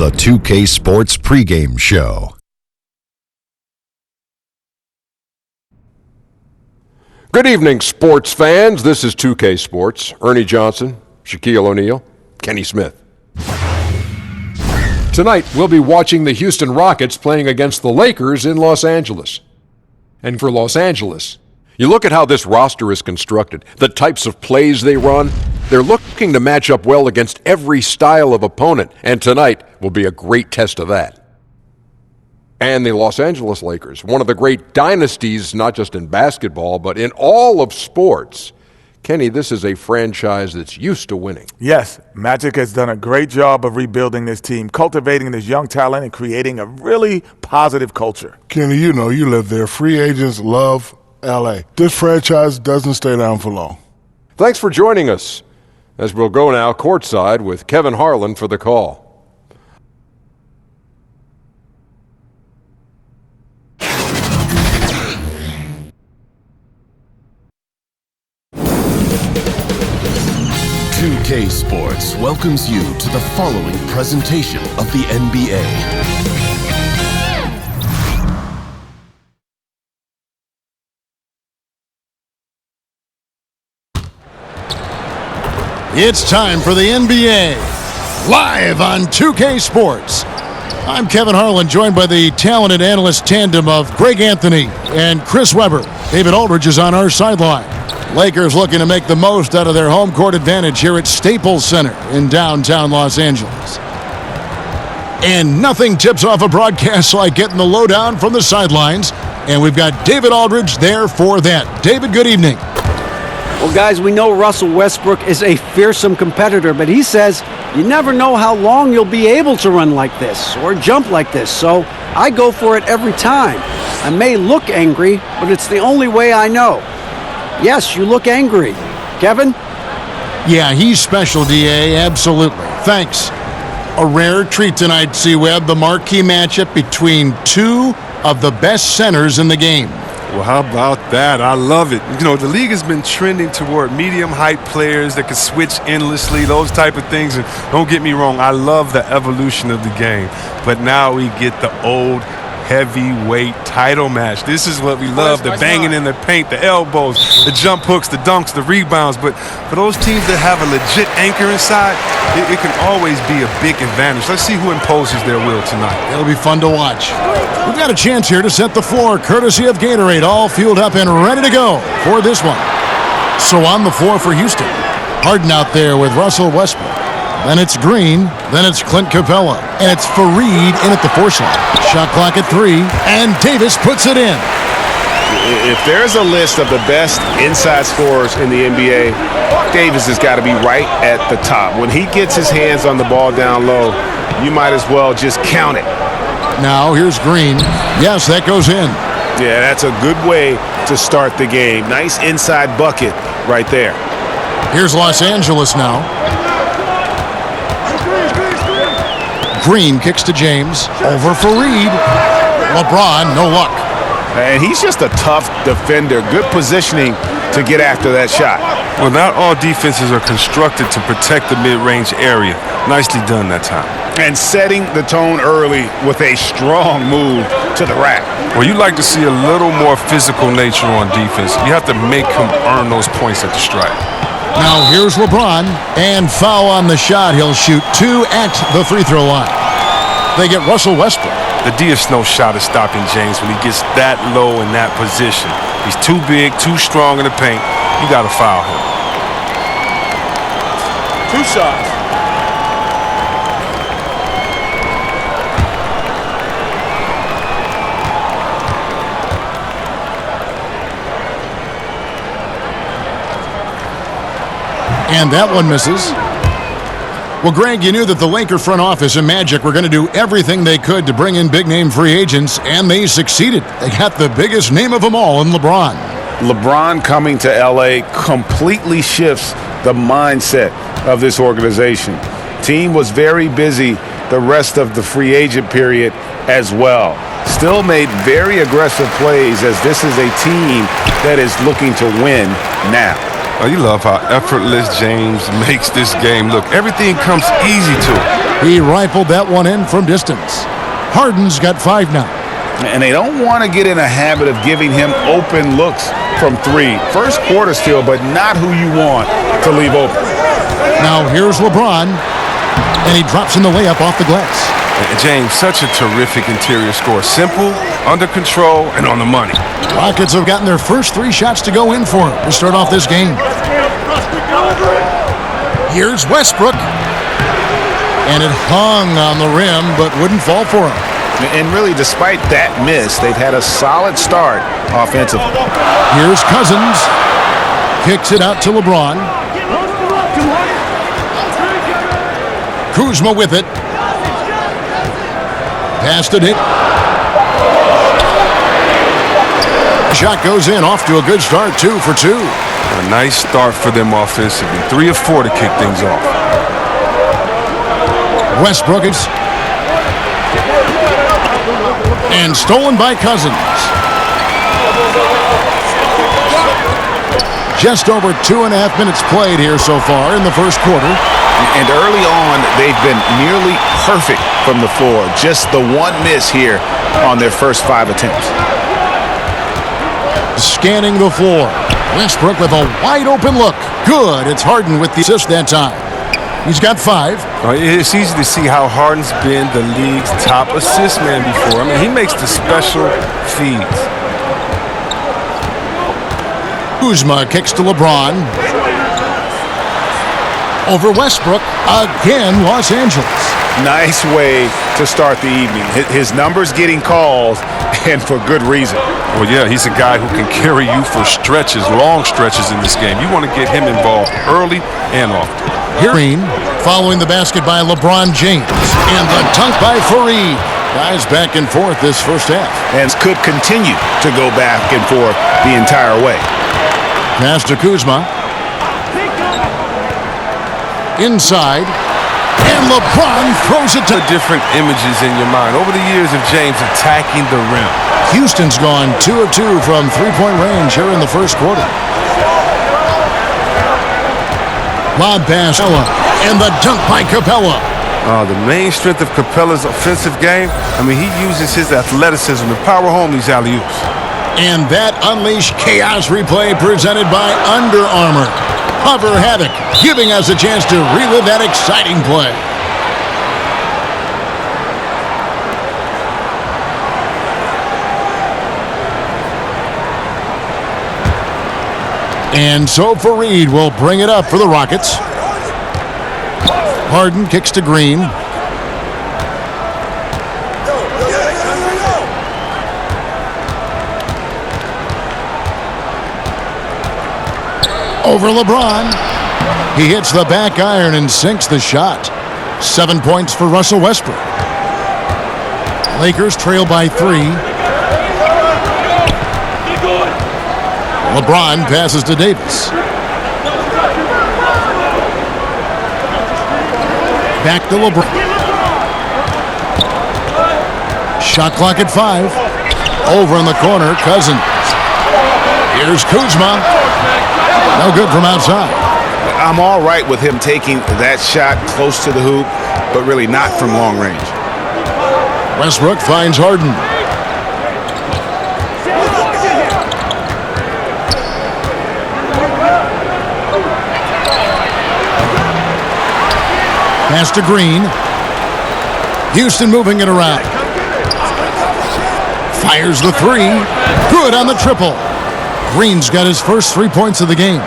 The 2K Sports pregame show. Good evening, sports fans. This is 2K Sports. Ernie Johnson, Shaquille O'Neal, Kenny Smith. Tonight, we'll be watching the Houston Rockets playing against the Lakers in Los Angeles. And for Los Angeles, you look at how this roster is constructed, the types of plays they run. They're looking to match up well against every style of opponent, and tonight will be a great test of that. And the Los Angeles Lakers, one of the great dynasties, not just in basketball, but in all of sports. Kenny, this is a franchise that's used to winning. Yes, Magic has done a great job of rebuilding this team, cultivating this young talent and creating a really positive culture. Kenny, you know you live there. Free agents love L.A. This franchise doesn't stay down for long. Thanks for joining us, as we'll go now courtside with Kevin Harlan for the call. K Sports welcomes you to the following presentation of the NBA. It's time for the NBA, live on 2K Sports. I'm Kevin Harlan, joined by the talented analyst tandem of Greg Anthony and Chris Webber. David Aldridge is on our sideline. Lakers looking to make the most out of their home court advantage here at Staples Center in downtown Los Angeles. And nothing tips off a broadcast like getting the lowdown from the sidelines. And we've got David Aldridge there for that. David, good evening. Well, guys, we know Russell Westbrook is a fearsome competitor, but he says you never know how long you'll be able to run like this or jump like this. So I go for it every time. I may look angry, but it's the only way I know. Yes, you look angry. Kevin? Yeah, he's special, D.A., absolutely. Thanks. A rare treat tonight, C-Web, the marquee matchup between two of the best centers in the game. Well, how about that? I love it. You know, the league has been trending toward medium-height players that can switch endlessly, those type of things. And don't get me wrong, I love the evolution of the game. But now we get the old heavyweight title match. This is what we love, the banging in the paint, the elbows, the jump hooks, the dunks, the rebounds. But for those teams that have a legit anchor inside, it can always be a big advantage. Let's see who imposes their will tonight. It'll be fun to watch. We've got a chance here to set the floor, courtesy of Gatorade, all fueled up and ready to go for this one. So on the floor for Houston, Harden out there with Russell Westbrook. Then it's Green, then it's Clint Capella, and it's Fareed in at the force line. Shot clock at 3, and Davis puts it in. If there's a list of the best inside scorers in the NBA, Davis has got to be right at the top. When he gets his hands on the ball down low, you might as well just count it. Now here's Green. Yes, that goes in. Yeah, that's a good way to start the game. Nice inside bucket right there. Here's Los Angeles now. Green kicks to James. Over Fareed. LeBron, no luck. And he's just a tough defender. Good positioning to get after that shot. Well, not all defenses are constructed to protect the mid-range area. Nicely done that time. And setting the tone early with a strong move to the rack. Well, you like to see a little more physical nature on defense. You have to make him earn those points at the stripe. Now here's LeBron, and foul on the shot. He'll shoot 2 at the free throw line. They get Russell Westbrook. The DS no shot is stopping James when he gets that low in that position. He's too big, too strong in the paint. You got to foul him. 2 shots. And that one misses. Well, Greg, you knew that the Laker front office and Magic were going to do everything they could to bring in big-name free agents, and they succeeded. They got the biggest name of them all in LeBron. LeBron coming to L.A. completely shifts the mindset of this organization. Team was very busy the rest of the free agent period as well. Still made very aggressive plays, as this is a team that is looking to win now. Oh, you love how effortless James makes this game look. Everything comes easy to him. He rifled that one in from distance. Harden's got 5 now. And they don't want to get in a habit of giving him open looks from 3. First quarter still, but not who you want to leave open. Now here's LeBron, and he drops in the layup off the glass. James, such a terrific interior score. Simple, under control, and on the money. Rockets have gotten their first 3 shots to go in for him to start off this game. Here's Westbrook. And it hung on the rim, but wouldn't fall for him. And really, despite that miss, they've had a solid start offensively. Here's Cousins. Kicks it out to LeBron. Kuzma with it. Passed it in. Shot goes in, off to a good start, 2 for 2. A nice start for them offensively. 3 of 4 to kick things off. Westbrook is and stolen by Cousins. Just over 2.5 minutes played here so far in the first quarter. And early on, they've been nearly perfect from the floor. Just the one miss here on their first 5 attempts. Scanning the floor. Westbrook with a wide open look. Good. It's Harden with the assist that time. He's got 5. It's easy to see how Harden's been the league's top assist man before. I mean, he makes the special feeds. Kuzma kicks to LeBron. Over Westbrook. Again, Los Angeles. Nice way to start the evening. His numbers getting calls, and for good reason. Well, yeah, he's a guy who can carry you for stretches, long stretches in this game. You want to get him involved early and often. Green following the basket by LeBron James. And the dunk by Fareed. Guys back and forth this first half. And could continue to go back and forth the entire way. Pass to Kuzma. Inside. And LeBron throws it to... Different images in your mind over the years of James attacking the rim. Houston's gone 2 of 2 from 3-point range here in the first quarter. Lob pass, and the dunk by Capella. The main strength of Capella's offensive game, I mean, he uses his athleticism to power home these alley-oops. And that unleashed chaos replay presented by Under Armour. Hover Havoc, giving us a chance to relive that exciting play. And so Fareed will bring it up for the Rockets. Harden kicks to Green. Over LeBron. He hits the back iron and sinks the shot. 7 points for Russell Westbrook. Lakers trail by 3. LeBron passes to Davis. Back to LeBron. Shot clock at 5. Over in the corner, Cousins. Here's Kuzma. No good from outside. I'm all right with him taking that shot close to the hoop, but really not from long range. Westbrook finds Harden. Pass to Green. Houston moving it around. Fires the 3. Good on the triple. Green's got his first 3 points of the game.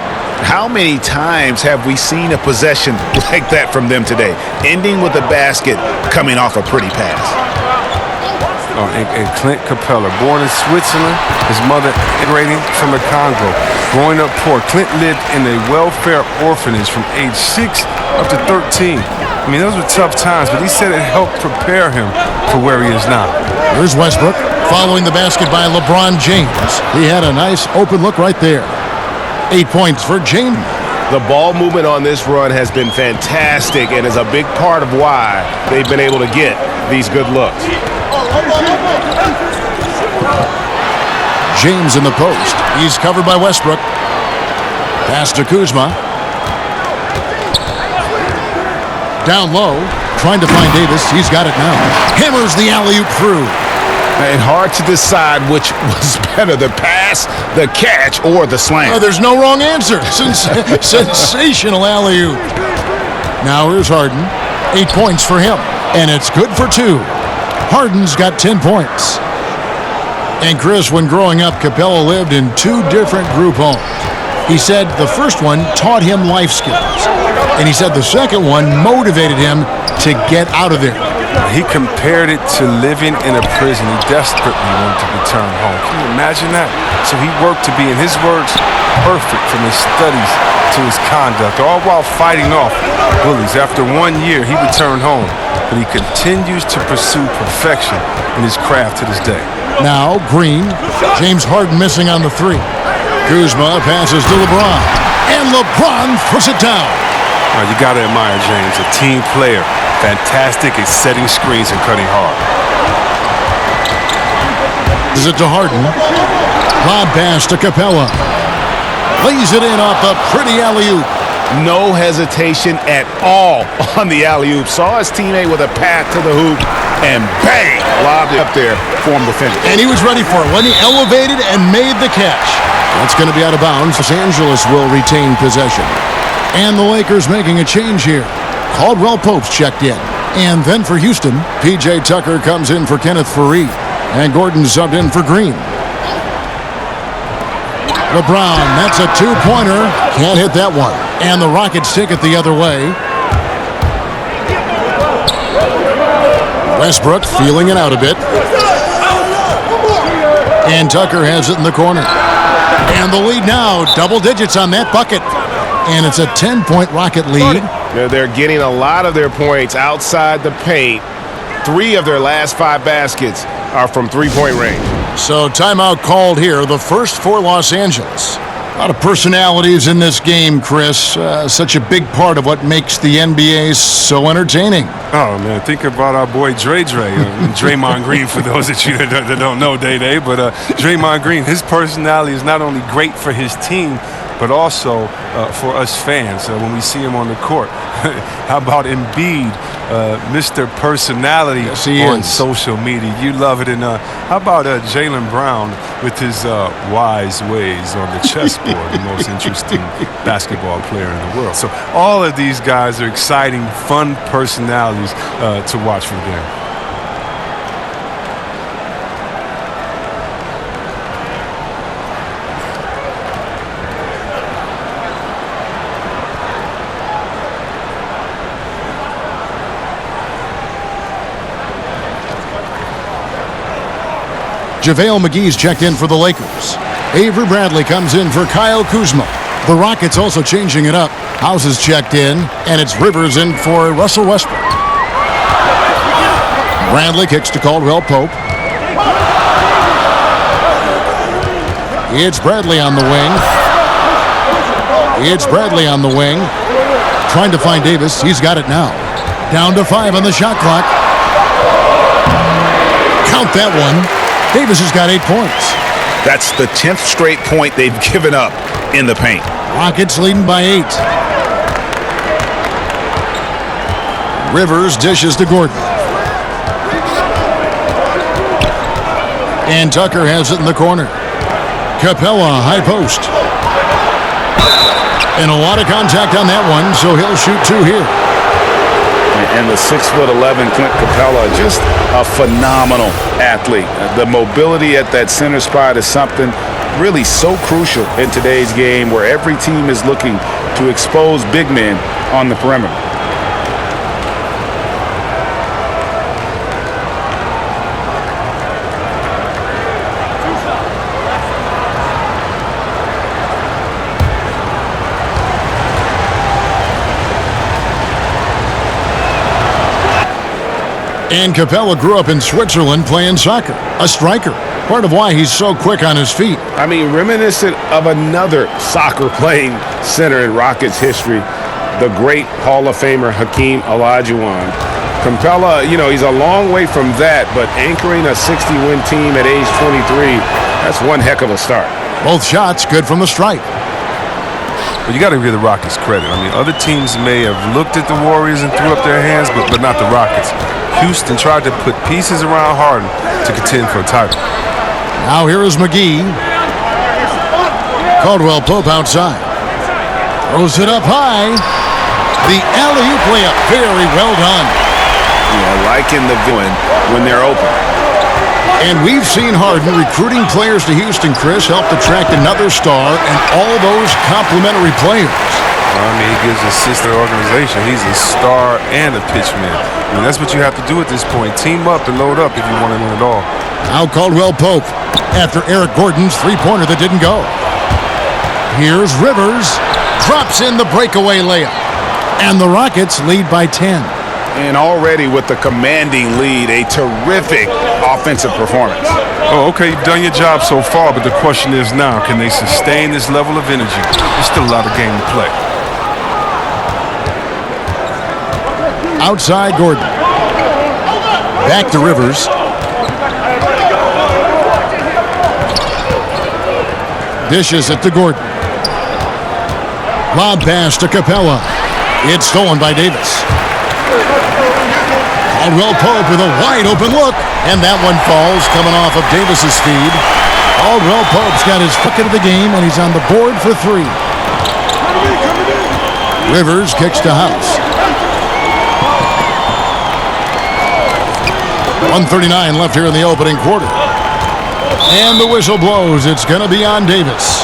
How many times have we seen a possession like that from them today, ending with a basket coming off a pretty pass? And Clint Capella, born in Switzerland, his mother immigrating from the Congo. Growing up poor, Clint lived in a welfare orphanage from age 6 up to 13. I mean, those were tough times, but he said it helped prepare him for where he is now. Here's Westbrook following the basket by LeBron James. He had a nice open look right there. 8 points for James. The ball movement on this run has been fantastic and is a big part of why they've been able to get these good looks. James in the post. He's covered by Westbrook. Pass to Kuzma. Down low. Trying to find Davis. He's got it now. Hammers the alley-oop through. And hard to decide which was better, the pass, the catch, or the slam. Oh, there's no wrong answer. Sensational alley-oop. Now here's Harden. 8 points for him. And it's good for 2. Harden's got 10 points. And Chris, when growing up, Capella lived in 2 different group homes. He said the first one taught him life skills. And he said the second one motivated him to get out of there. He compared it to living in a prison. He desperately wanted to return home. Can you imagine that? So he worked to be, in his words, perfect, from his studies to his conduct, all while fighting off bullies. After 1 year, he returned home, but he continues to pursue perfection in his craft to this day. Now, Green. James Harden missing on the 3. Kuzma passes to LeBron. And LeBron puts it down. You got to admire James, a team player. Fantastic at setting screens and cutting hard. Is it to Harden? Lob pass to Capella. Lays it in off a pretty alley-oop. No hesitation at all on the alley-oop. Saw his teammate with a path to the hoop, and bang, lobbed it up there for him to finish. And he was ready for it when he elevated and made the catch. That's going to be out of bounds. Los Angeles will retain possession. And the Lakers making a change here. Caldwell Pope's checked in. And then for Houston, P.J. Tucker comes in for Kenneth Faried. And Gordon subbed in for Green. LeBron, that's a 2-pointer. Can't hit that one. And the Rockets take it the other way. Westbrook feeling it out a bit. And Tucker has it in the corner. And the lead now, double digits on that bucket. And it's a 10-point Rocket lead. They're getting a lot of their points outside the paint. 3 of their last 5 baskets are from three-point range. So timeout called here, the first for Los Angeles. A lot of personalities in this game, Chris. Such a big part of what makes the NBA so entertaining. Oh, man, think about our boy Dre. Draymond Green, for those that you that don't know, Day. But Draymond Green, his personality is not only great for his team, but also for us fans when we see him on the court. How about Embiid, Mr. Personality on social media? You love it. And how about Jaylen Brown with his wise ways on the chessboard, the most interesting basketball player in the world. So all of these guys are exciting, fun personalities to watch for the game. JaVale McGee's checked in for the Lakers. Avery Bradley comes in for Kyle Kuzma. The Rockets also changing it up. House is checked in, and it's Rivers in for Russell Westbrook. Bradley kicks to Caldwell Pope. It's Bradley on the wing. Trying to find Davis. He's got it now. Down to 5 on the shot clock. Count that one. Davis has got 8 points. That's the 10th straight point they've given up in the paint. Rockets leading by 8. Rivers dishes to Gordon. And Tucker has it in the corner. Capella, high post. And a lot of contact on that one, so he'll shoot 2 here. And the 6'11" Clint Capella, just a phenomenal athlete. The mobility at that center spot is something really so crucial in today's game, where every team is looking to expose big men on the perimeter. And Capella grew up in Switzerland playing soccer, a striker. Part of why he's so quick on his feet. I mean, reminiscent of another soccer-playing center in Rockets history, the great Hall of Famer Hakeem Olajuwon. Capella, he's a long way from that, but anchoring a 60-win team at age 23, that's one heck of a start. Both shots good from the stripe. But you got to give the Rockets credit. I mean, other teams may have looked at the Warriors and threw up their hands, but not the Rockets. Houston tried to put pieces around Harden to contend for a title. Now here is McGee. Caldwell Pope outside. Throws it up high. The alley-oop layup. Very well done. Yeah, liking the villain when they're open. And we've seen Harden recruiting players to Houston, Chris, helped attract another star and all those complimentary players. I mean, he gives assists to the organization. He's a star and a pitchman. I mean, that's what you have to do at this point. Team up and load up if you want to win it all. Now Caldwell Pope after Eric Gordon's three-pointer that didn't go. Here's Rivers. Drops in the breakaway layup. And the Rockets lead by 10. And already with the commanding lead, a terrific offensive performance. Oh, okay, you've done your job so far, but the question is now, can they sustain this level of energy? There's still a lot of game to play. Outside Gordon. Back to Rivers. Dishes it to Gordon. Lob pass to Capella. It's stolen by Davis. Caldwell Pope with a wide open look. And that one falls coming off of Davis's feed. Caldwell Pope's got his bucket of the game, and he's on the board for three. Rivers kicks to House. 1:39 left here in the opening quarter. And the whistle blows. It's going to be on Davis.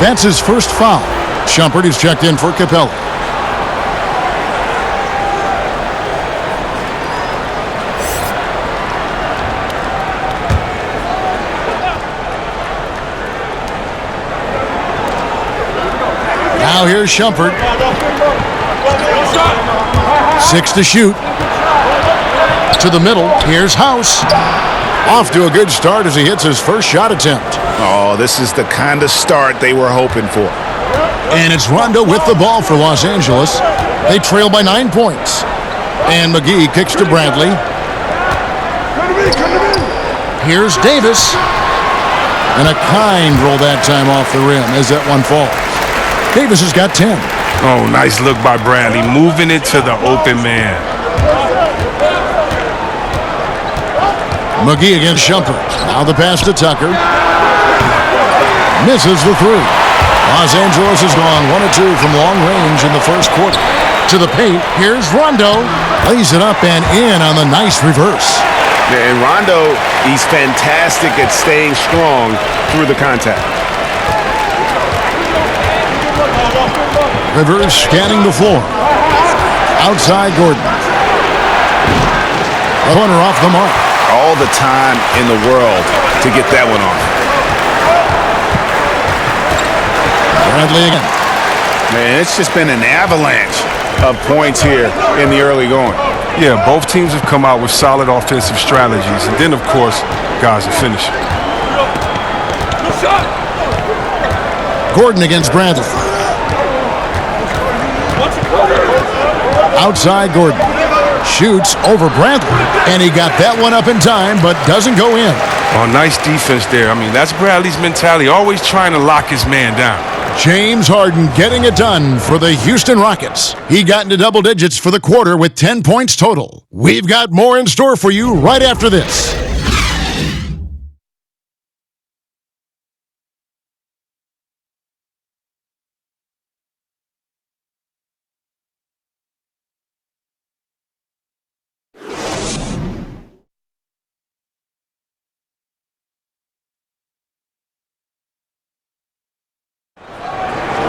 That's his first foul. Shumpert is checked in for Capella. Now here's Shumpert. 6 to shoot. To the middle. Here's House. Off to a good start as he hits his first shot attempt. Oh, this is the kind of start they were hoping for. And it's Rondo with the ball for Los Angeles. They trail by 9 points. And McGee kicks to Bradley. Here's Davis. And a kind roll that time off the rim as that one falls. Davis has got 10. Oh, nice look by Bradley, moving it to the open man. McGee against Shumpert. Now the pass to Tucker. Misses the three. Los Angeles has gone 1 of 2 from long range in the first quarter. To the paint, here's Rondo. Lays it up and in on the nice reverse. And Rondo, he's fantastic at staying strong through the contact. Rivers scanning the floor. Outside Gordon. The runner off the mark. All the time in the world to get that one off. Bradley again. Man, it's just been an avalanche of points here in the early going. Yeah, both teams have come out with solid offensive strategies. And then, of course, guys are finishing. Gordon against Bradley. Outside Gordon. Shoots over Bradley. And he got that one up in time, but doesn't go in. Oh, nice defense there. I mean, that's Bradley's mentality, always trying to lock his man down. James Harden getting it done for the Houston Rockets. He got into double digits for the quarter with 10 points total. We've got more in store for you right after this.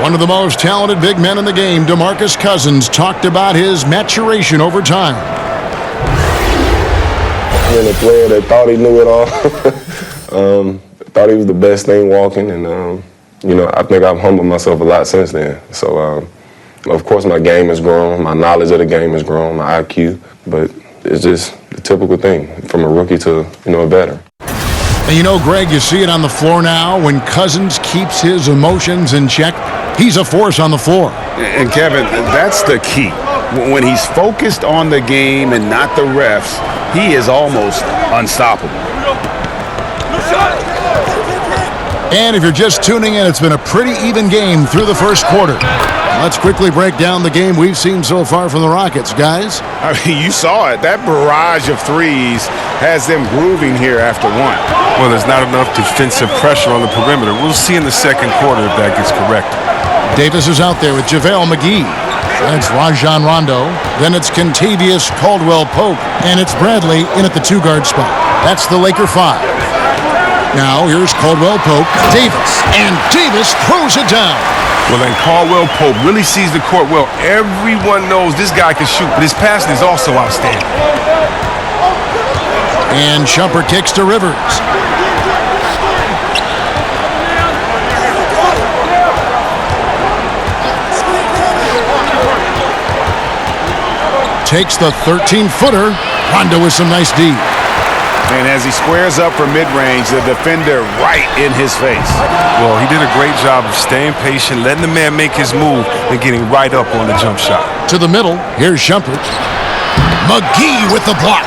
One of the most talented big men in the game, DeMarcus Cousins, talked about his maturation over time. Being a player that thought he knew it all, thought he was the best thing walking, and I think I've humbled myself a lot since then. So, of course, my game has grown, my knowledge of the game has grown, my IQ, but it's just the typical thing from a rookie to a veteran. And Greg, you see it on the floor now when Cousins keeps his emotions in check. He's a force on the floor. And Kevin, that's the key. When he's focused on the game and not the refs, he is almost unstoppable. And if you're just tuning in, it's been a pretty even game through the first quarter. Let's quickly break down the game we've seen so far from the Rockets, guys. I mean, you saw it. That barrage of threes has them grooving here after one. Well, there's not enough defensive pressure on the perimeter. We'll see in the second quarter if that gets corrected. Davis is out there with JaVale McGee. Then it's Rajon Rondo. Then it's Kentavious Caldwell-Pope. And it's Bradley in at the two-guard spot. That's the Laker 5. Now here's Caldwell-Pope, Davis, and Davis throws it down. Well, then Caldwell-Pope really sees the court well. Everyone knows this guy can shoot, but his passing is also outstanding. And Shumpert kicks to Rivers. Takes the 13-footer. Rondo with some nice D. And as he squares up for mid-range, the defender right in his face. Well, he did a great job of staying patient, letting the man make his move, and getting right up on the jump shot. To the middle, here's Shumpert. McGee with the block.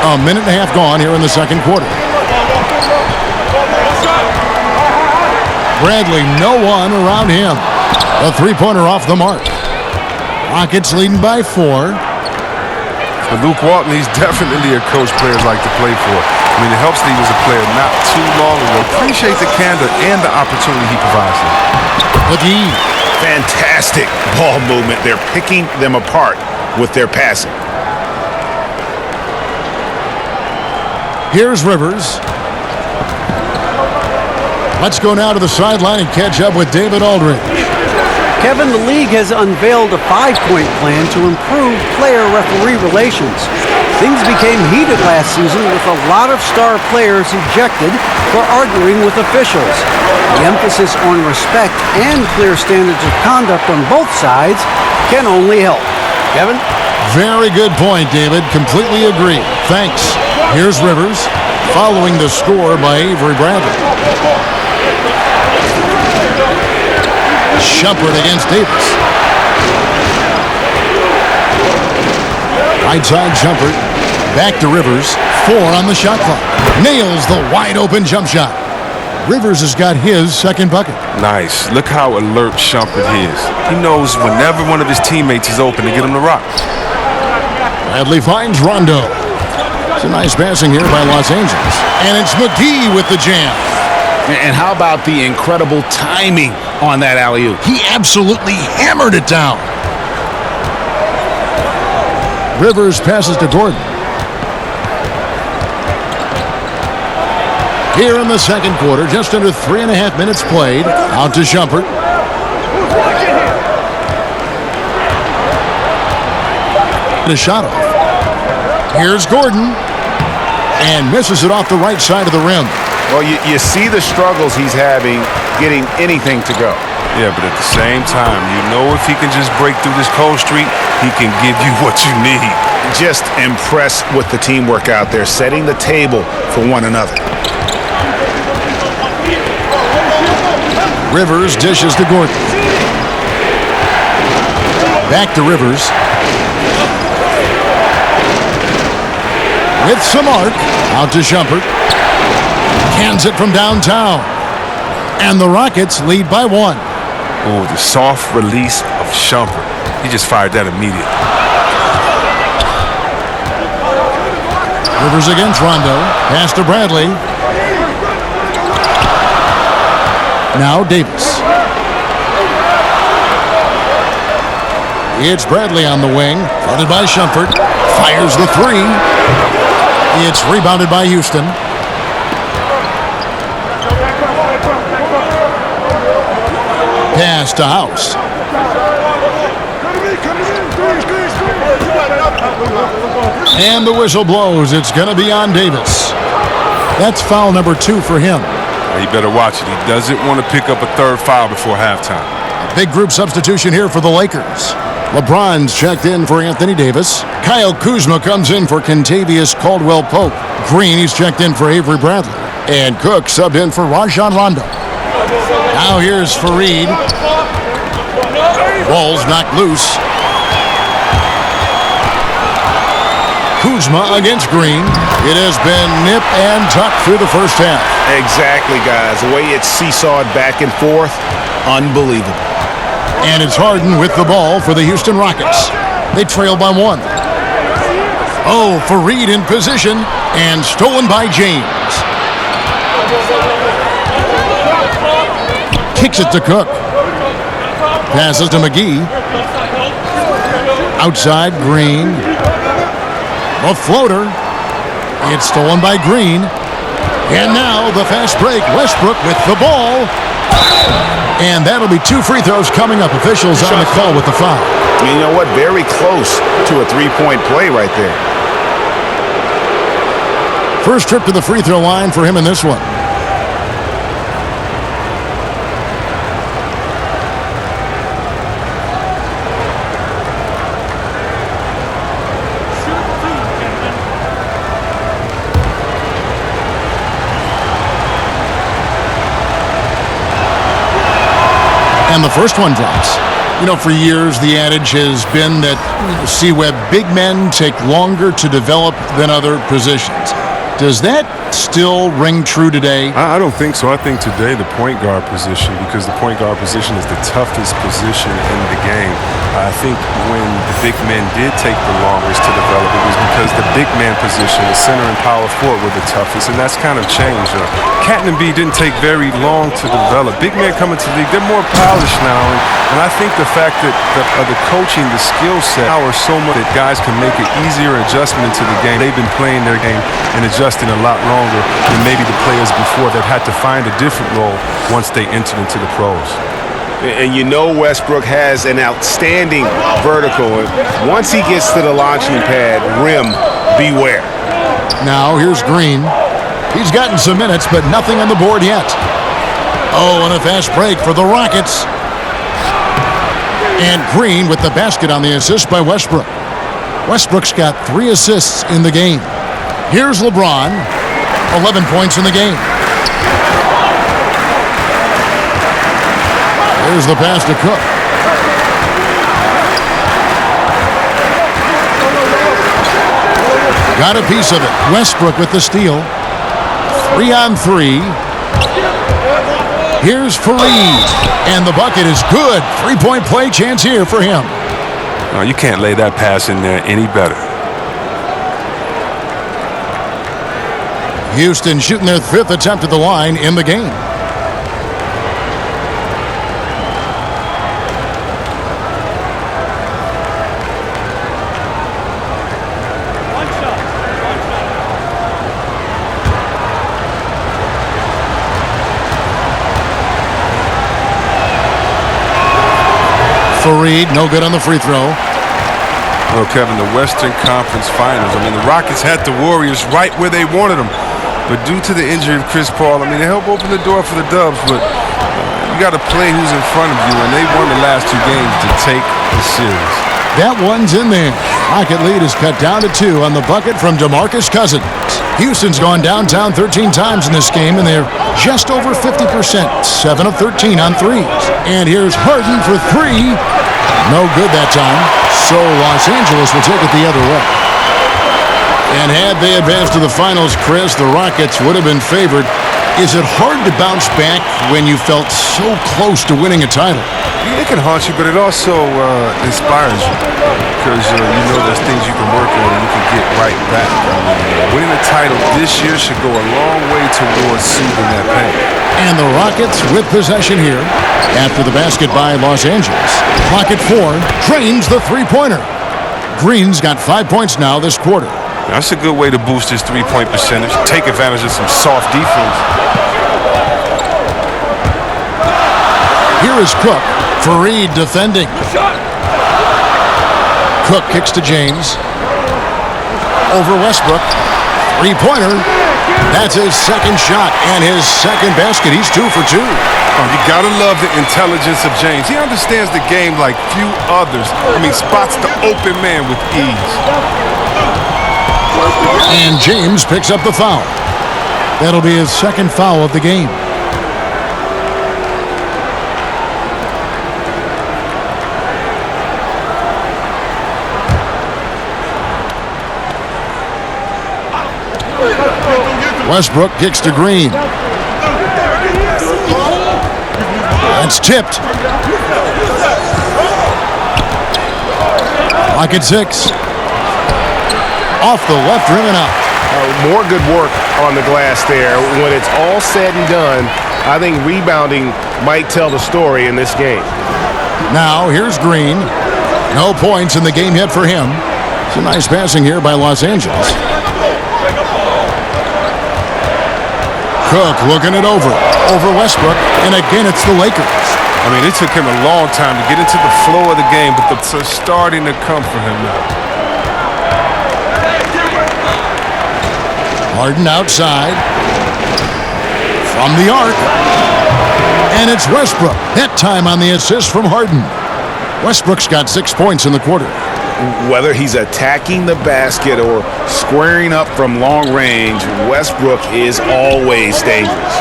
A minute and a half gone here in the second quarter. Bradley, no one around him. A three-pointer off the mark. Rockets leading by 4. For Luke Walton, he's definitely a coach players like to play for. I mean, it helps that he was a player not too long ago. Appreciate the candor and the opportunity he provides them. McGee. Fantastic ball movement. They're picking them apart with their passing. Here's Rivers. Let's go now to the sideline and catch up with David Aldridge. Kevin, the league has unveiled a 5-point plan to improve player-referee relations. Things became heated last season with a lot of star players ejected for arguing with officials. The emphasis on respect and clear standards of conduct on both sides can only help. Kevin? Very good point, David. Completely agree. Thanks. Here's Rivers, following the score by Avery Bradley. Shumpert against Davis. Right side Shumpert. Back to Rivers. 4 on the shot clock. Nails the wide open jump shot. Rivers has got his second bucket. Nice. Look how alert Shumpert is. He knows whenever one of his teammates is open to get him to rock. Bradley finds Rondo. It's a nice passing here by Los Angeles. And it's McGee with the jam. And how about the incredible timing on that alley-oop? He absolutely hammered it down. Rivers passes to Gordon. Here in the second quarter, just under 3.5 minutes played. Out to Shumpert. A shot off. Here's Gordon. And misses it off the right side of the rim. Well, you see the struggles he's having getting anything to go. Yeah, but at the same time, you know if he can just break through this cold streak, he can give you what you need. Just impressed with the teamwork out there, setting the table for one another. Rivers dishes to Gordon. Back to Rivers. With some arc. Out to Shumpert. Hands it from downtown. And the Rockets lead by 1. Oh, the soft release of Shumpert. He just fired that immediately. Rivers against Rondo. Pass to Bradley. Now Davis. It's Bradley on the wing. Fronted by Shumpert. Fires the 3. It's rebounded by Houston. Pass to House. And the whistle blows. It's going to be on Davis. That's foul number 2 for him. He better watch it. He doesn't want to pick up a third foul before halftime. A big group substitution here for the Lakers. LeBron's checked in for Anthony Davis. Kyle Kuzma comes in for Kentavious Caldwell-Pope. Green, he's checked in for Avery Bradley. And Cook subbed in for Rajon Rondo. Now here's Fareed. Ball's knocked loose. Kuzma against Green. It has been nip and tuck through the first half. Exactly, guys. The way it's seesawed back and forth, unbelievable. And it's Harden with the ball for the Houston Rockets. They trail by 1. Oh, Fareed in position and stolen by James. Kicks it to Cook. Passes to McGee. Outside, Green. A floater. It's stolen by Green. And now the fast break. Westbrook with the ball. And that'll be 2 free throws coming up. Officials on the call with the foul. You know what? Very close to a three-point play right there. First trip to the free throw line for him in this one. And the first one drops. You know, for years, the adage has been that C-Web big men take longer to develop than other positions. Does that still ring true today? I don't think so. I think today the point guard position, because the point guard position is the toughest position in the game. I think when the big men did take the longest to develop, it was because the big man position, the center and power forward, were the toughest, and that's kind of changed. Catton and B didn't take very long to develop. Big men coming to the league, they're more polished now, and I think the fact that the coaching, the skill set, power so much that guys can make an easier adjustment into the game. They've been playing their game and adjusting a lot longer than maybe the players before that had to find a different role once they entered into the pros. And you know Westbrook has an outstanding vertical. And once he gets to the launching pad, rim, beware. Now here's Green. He's gotten some minutes, but nothing on the board yet. Oh, and a fast break for the Rockets. And Green with the basket on the assist by Westbrook. Westbrook's got 3 assists in the game. Here's LeBron, 11 points in the game. There's the pass to Cook. Got a piece of it. Westbrook with the steal. 3-on-3. Here's Fareed. And the bucket is good. 3-point play chance here for him. Oh, you can't lay that pass in there any better. Houston shooting their 5th attempt at the line in the game. Fareed, no good on the free throw. Well, Kevin, the Western Conference Finals. I mean, the Rockets had the Warriors right where they wanted them. But due to the injury of Chris Paul, I mean, they helped open the door for the Dubs, but you got to play who's in front of you, and they won the last 2 games to take the series. That one's in there. Rocket lead is cut down to 2 on the bucket from DeMarcus Cousins. Houston's gone downtown 13 times in this game, and they're just over 50%, 7 of 13 on threes. And here's Harden for 3. No good that time. So Los Angeles will take it the other way. And had they advanced to the finals, Chris, the Rockets would have been favored. Is it hard to bounce back when you felt so close to winning a title? It can haunt you, but it also inspires you because you know there's things you can work on and you can get right back. Winning a title this year should go a long way towards soothing that pain. And the Rockets with possession here after the basket by Los Angeles. Clock at 4, drains the three-pointer. Green's got 5 points now this quarter. That's a good way to boost his three-point percentage. Take advantage of some soft defense. Here is Cook. Fareed defending. Cook kicks to James. Over Westbrook. Three-pointer. That's his second shot and his second basket. He's 2 for 2. Oh, you gotta love the intelligence of James. He understands the game like few others. I mean, spots the open man with ease. And James picks up the foul. That'll be his second foul of the game. Westbrook kicks to Green. That's tipped. Rocket 6. Off the left rim and out. More good work on the glass there. When it's all said and done, I think rebounding might tell the story in this game. Now here's Green. No points in the game yet for him. It's a nice passing here by Los Angeles. Cook looking it over Westbrook, and again it's the Lakers. I mean, it took him a long time to get into the flow of the game, but it's starting to come for him now. Harden outside. From the arc. And it's Westbrook. That time on the assist from Harden. Westbrook's got 6 points in the quarter. Whether he's attacking the basket or squaring up from long range, Westbrook is always dangerous.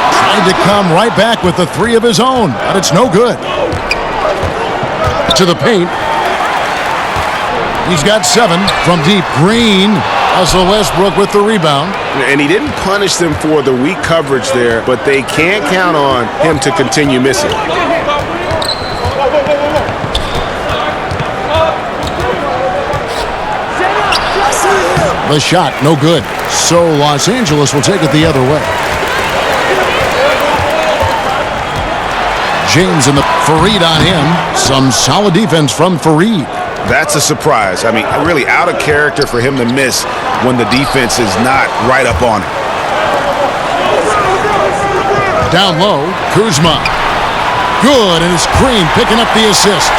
Trying to come right back with the three of his own, but it's no good. To the paint. He's got 7 from deep. Green. Russell Westbrook with the rebound. And he didn't punish them for the weak coverage there, but they can't count on him to continue missing. The shot, no good. So Los Angeles will take it the other way. James and the Fareed on him. Some solid defense from Fareed. That's a surprise. I mean, really out of character for him to miss when the defense is not right up on him. Down low, Kuzma. Good, and it's Green picking up the assist.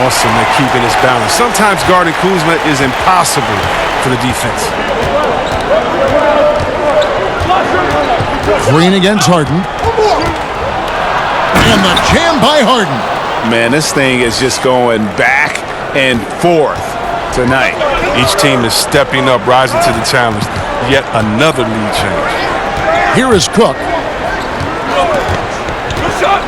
Awesome at keeping his balance. Sometimes guarding Kuzma is impossible for the defense. Green against Harden. And the jam by Harden. Man, this thing is just going back and forth tonight. Each team is stepping up, rising to the challenge. Yet another lead change. Here is Cook.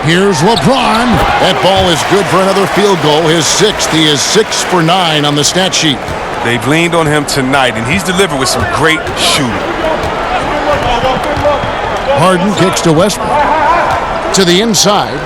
Here's LeBron. That ball is good for another field goal. His 6th. He is 6 for 9 on the stat sheet. They've leaned on him tonight, and he's delivered with some great shooting. Harden kicks to Westbrook. To the inside.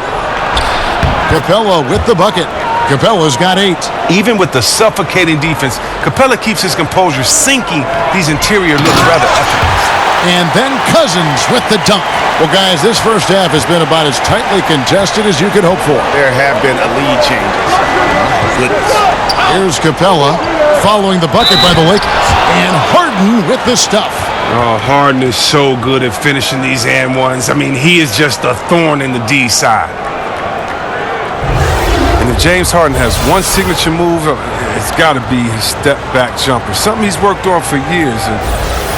Capella with the bucket. Capella's got 8. Even with the suffocating defense, Capella keeps his composure, sinking these interior looks rather effortless. And then Cousins with the dunk. Well, guys, this first half has been about as tightly contested as you could hope for. There have been lead changes. My goodness. Here's Capella following the bucket by the Lakers. And Harden with the stuff. Oh, Harden is so good at finishing these and ones. I mean, he is just a thorn in the D side. And if James Harden has one signature move, it's got to be his step-back jumper. Something he's worked on for years.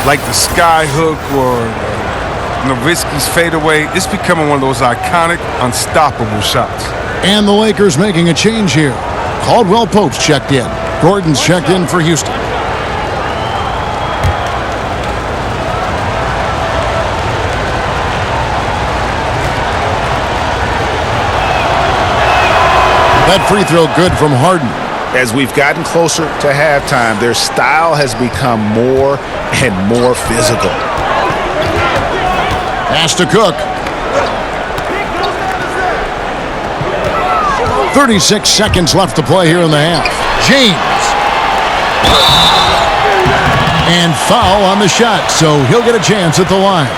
Like the sky hook or Nowitzki's fadeaway, it's becoming one of those iconic, unstoppable shots. And the Lakers making a change here. Caldwell Pope's checked in. Gordon's checked in for Houston. That free throw good from Harden. As we've gotten closer to halftime, their style has become more and more physical. Pass to Cook. 36 seconds left to play here in the half. James. And foul on the shot, so he'll get a chance at the line.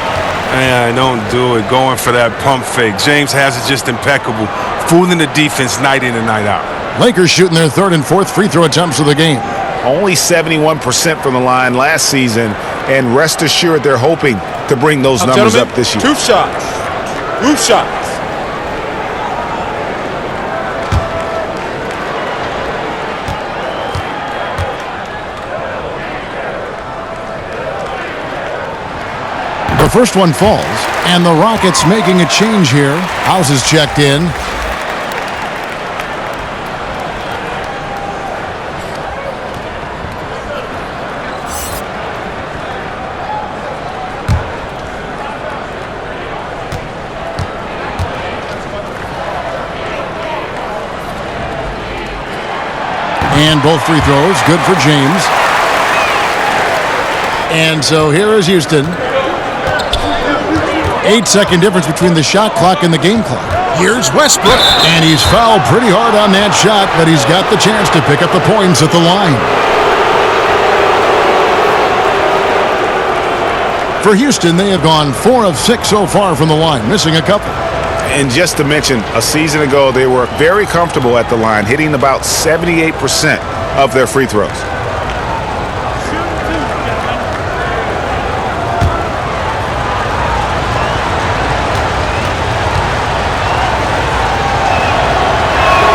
Man, don't do it. Going for that pump fake. James has it just impeccable. Fooling the defense night in and night out. Lakers shooting their 3rd and 4th free throw attempts of the game. Only 71% from the line last season, and rest assured they're hoping to bring those numbers up this year. Roof shots. Roof shots. The first one falls, and the Rockets making a change here. House is checked in. And both free throws, good for James. And so here is Houston. 8-second difference between the shot clock and the game clock. Here's Westbrook. And he's fouled pretty hard on that shot, but he's got the chance to pick up the points at the line. For Houston, they have gone 4 of 6 so far from the line, missing a couple. And just to mention, a season ago, they were very comfortable at the line, hitting about 78% of their free throws.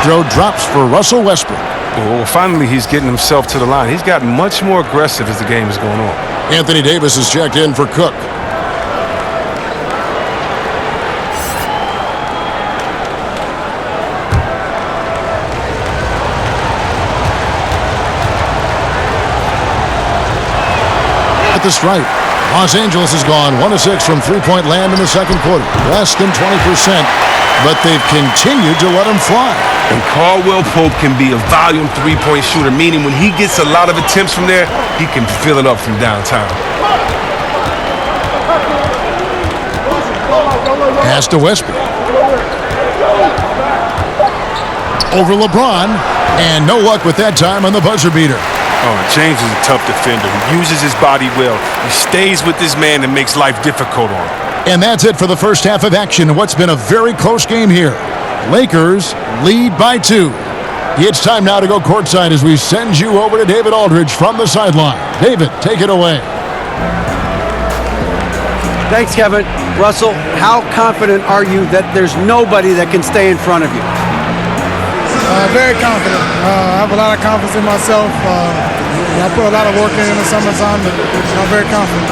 Throw drops for Russell Westbrook. Well, finally, he's getting himself to the line. He's gotten much more aggressive as the game is going on. Anthony Davis is checked in for Cook. At the stripe, Los Angeles has gone 1 of 6 from three-point land in the second quarter. Less than 20%, but they've continued to let him fly. And Caldwell Pope can be a volume three-point shooter, meaning when he gets a lot of attempts from there, he can fill it up from downtown. Pass to Westbrook. Over LeBron, and no luck with that time on the buzzer beater. Oh, James is a tough defender. He uses his body well. He stays with his man and makes life difficult on him. And that's it for the first half of action in what's been a very close game here. Lakers lead by 2. It's time now to go courtside as we send you over to David Aldridge from the sideline. David, take it away. Thanks, Kevin. Russell, how confident are you that there's nobody that can stay in front of you? Very confident. I have a lot of confidence in myself. I put a lot of work in the summertime, but I'm very confident.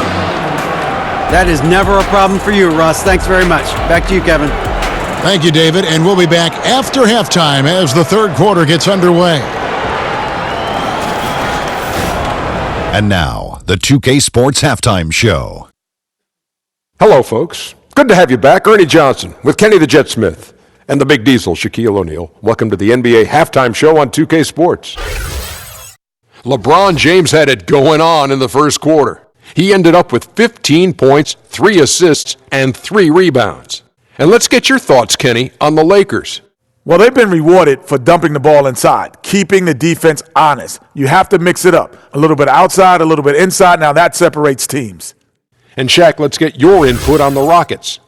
That is never a problem for you, Russ. Thanks very much. Back to you, Kevin. Thank you, David, and we'll be back after halftime as the third quarter gets underway. And now, the 2K Sports Halftime Show. Hello, folks. Good to have you back. Ernie Johnson with Kenny the Jet Smith and the Big Diesel, Shaquille O'Neal. Welcome to the NBA Halftime Show on 2K Sports. LeBron James had it going on in the first quarter. He ended up with 15 points, 3 assists, and 3 rebounds. And let's get your thoughts, Kenny, on the Lakers. Well, they've been rewarded for dumping the ball inside, keeping the defense honest. You have to mix it up. A little bit outside, a little bit inside. Now that separates teams. And Shaq, let's get your input on the Rockets.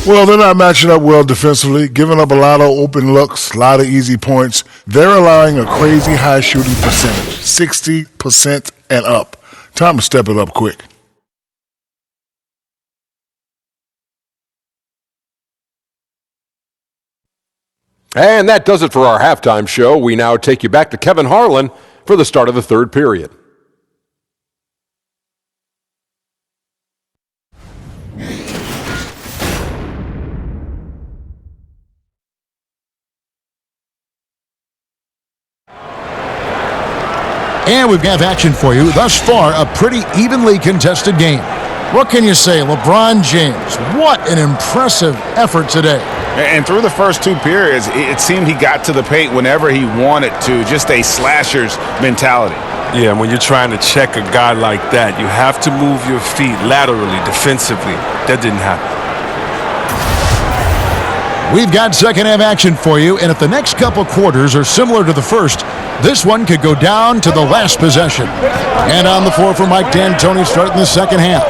Well, they're not matching up well defensively, giving up a lot of open looks, a lot of easy points. They're allowing a crazy high shooting percentage, 60% and up. Time to step it up quick. And that does it for our halftime show. We now take you back to Kevin Harlan for the start of the third period. And we've got action for you. Thus far, a pretty evenly contested game. What can you say, LeBron James? What an impressive effort today. And through the first 2 periods, it seemed he got to the paint whenever he wanted to, just a slasher's mentality. Yeah, and when you're trying to check a guy like that, you have to move your feet laterally, defensively. That didn't happen. We've got second half action for you, and if the next couple quarters are similar to the first, this one could go down to the last possession. And on the floor for Mike D'Antoni starting the second half.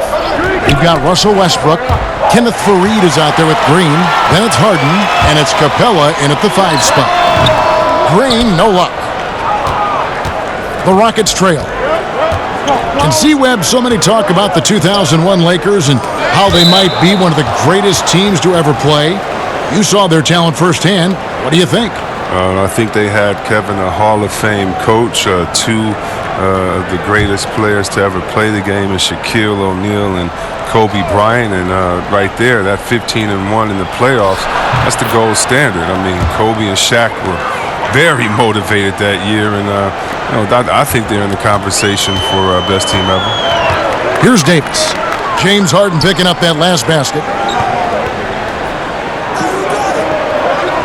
We've got Russell Westbrook. Kenneth Faried is out there with Green. Then it's Harden, and it's Capella in at the 5 spot. Green, no luck. The Rockets trail. And C-Web, so many talk about the 2001 Lakers and how they might be one of the greatest teams to ever play. You saw their talent firsthand. What do you think? I think they had, Kevin, a Hall of Fame coach, 2 of the greatest players to ever play the game is Shaquille O'Neal and Kobe Bryant. And right there, that 15-1 in the playoffs, that's the gold standard. I mean, Kobe and Shaq were very motivated that year. And I think they're in the conversation for best team ever. Here's Davis. James Harden picking up that last basket.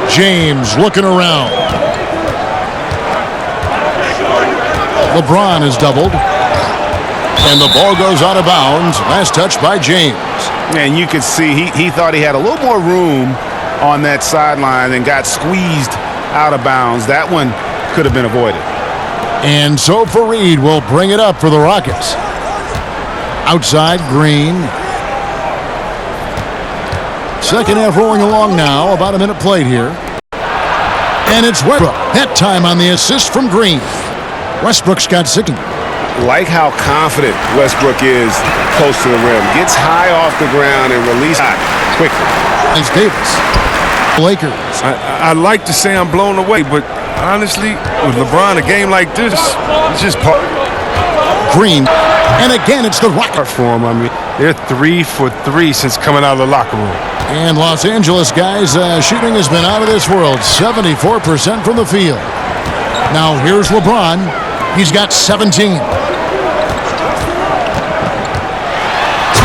James looking around. LeBron is doubled. And the ball goes out of bounds. Last touch by James. And you could see he thought he had a little more room on that sideline and got squeezed out of bounds. That one could have been avoided. And so Fareed will bring it up for the Rockets. Outside, Green. Second half rolling along now. About a minute played here. And it's Westbrook. That time on the assist from Green. Westbrook's got 6. Like how confident Westbrook is close to the rim. Gets high off the ground and releases quickly. It's Davis. Lakers. I like to say I'm blown away, but honestly, with LeBron, a game like this, it's just part. Green. And again, it's the Rockets. For him, I mean, they're 3 for 3 since coming out of the locker room. And Los Angeles guys, shooting has been out of this world. 74% from the field. Now here's LeBron. He's got 17.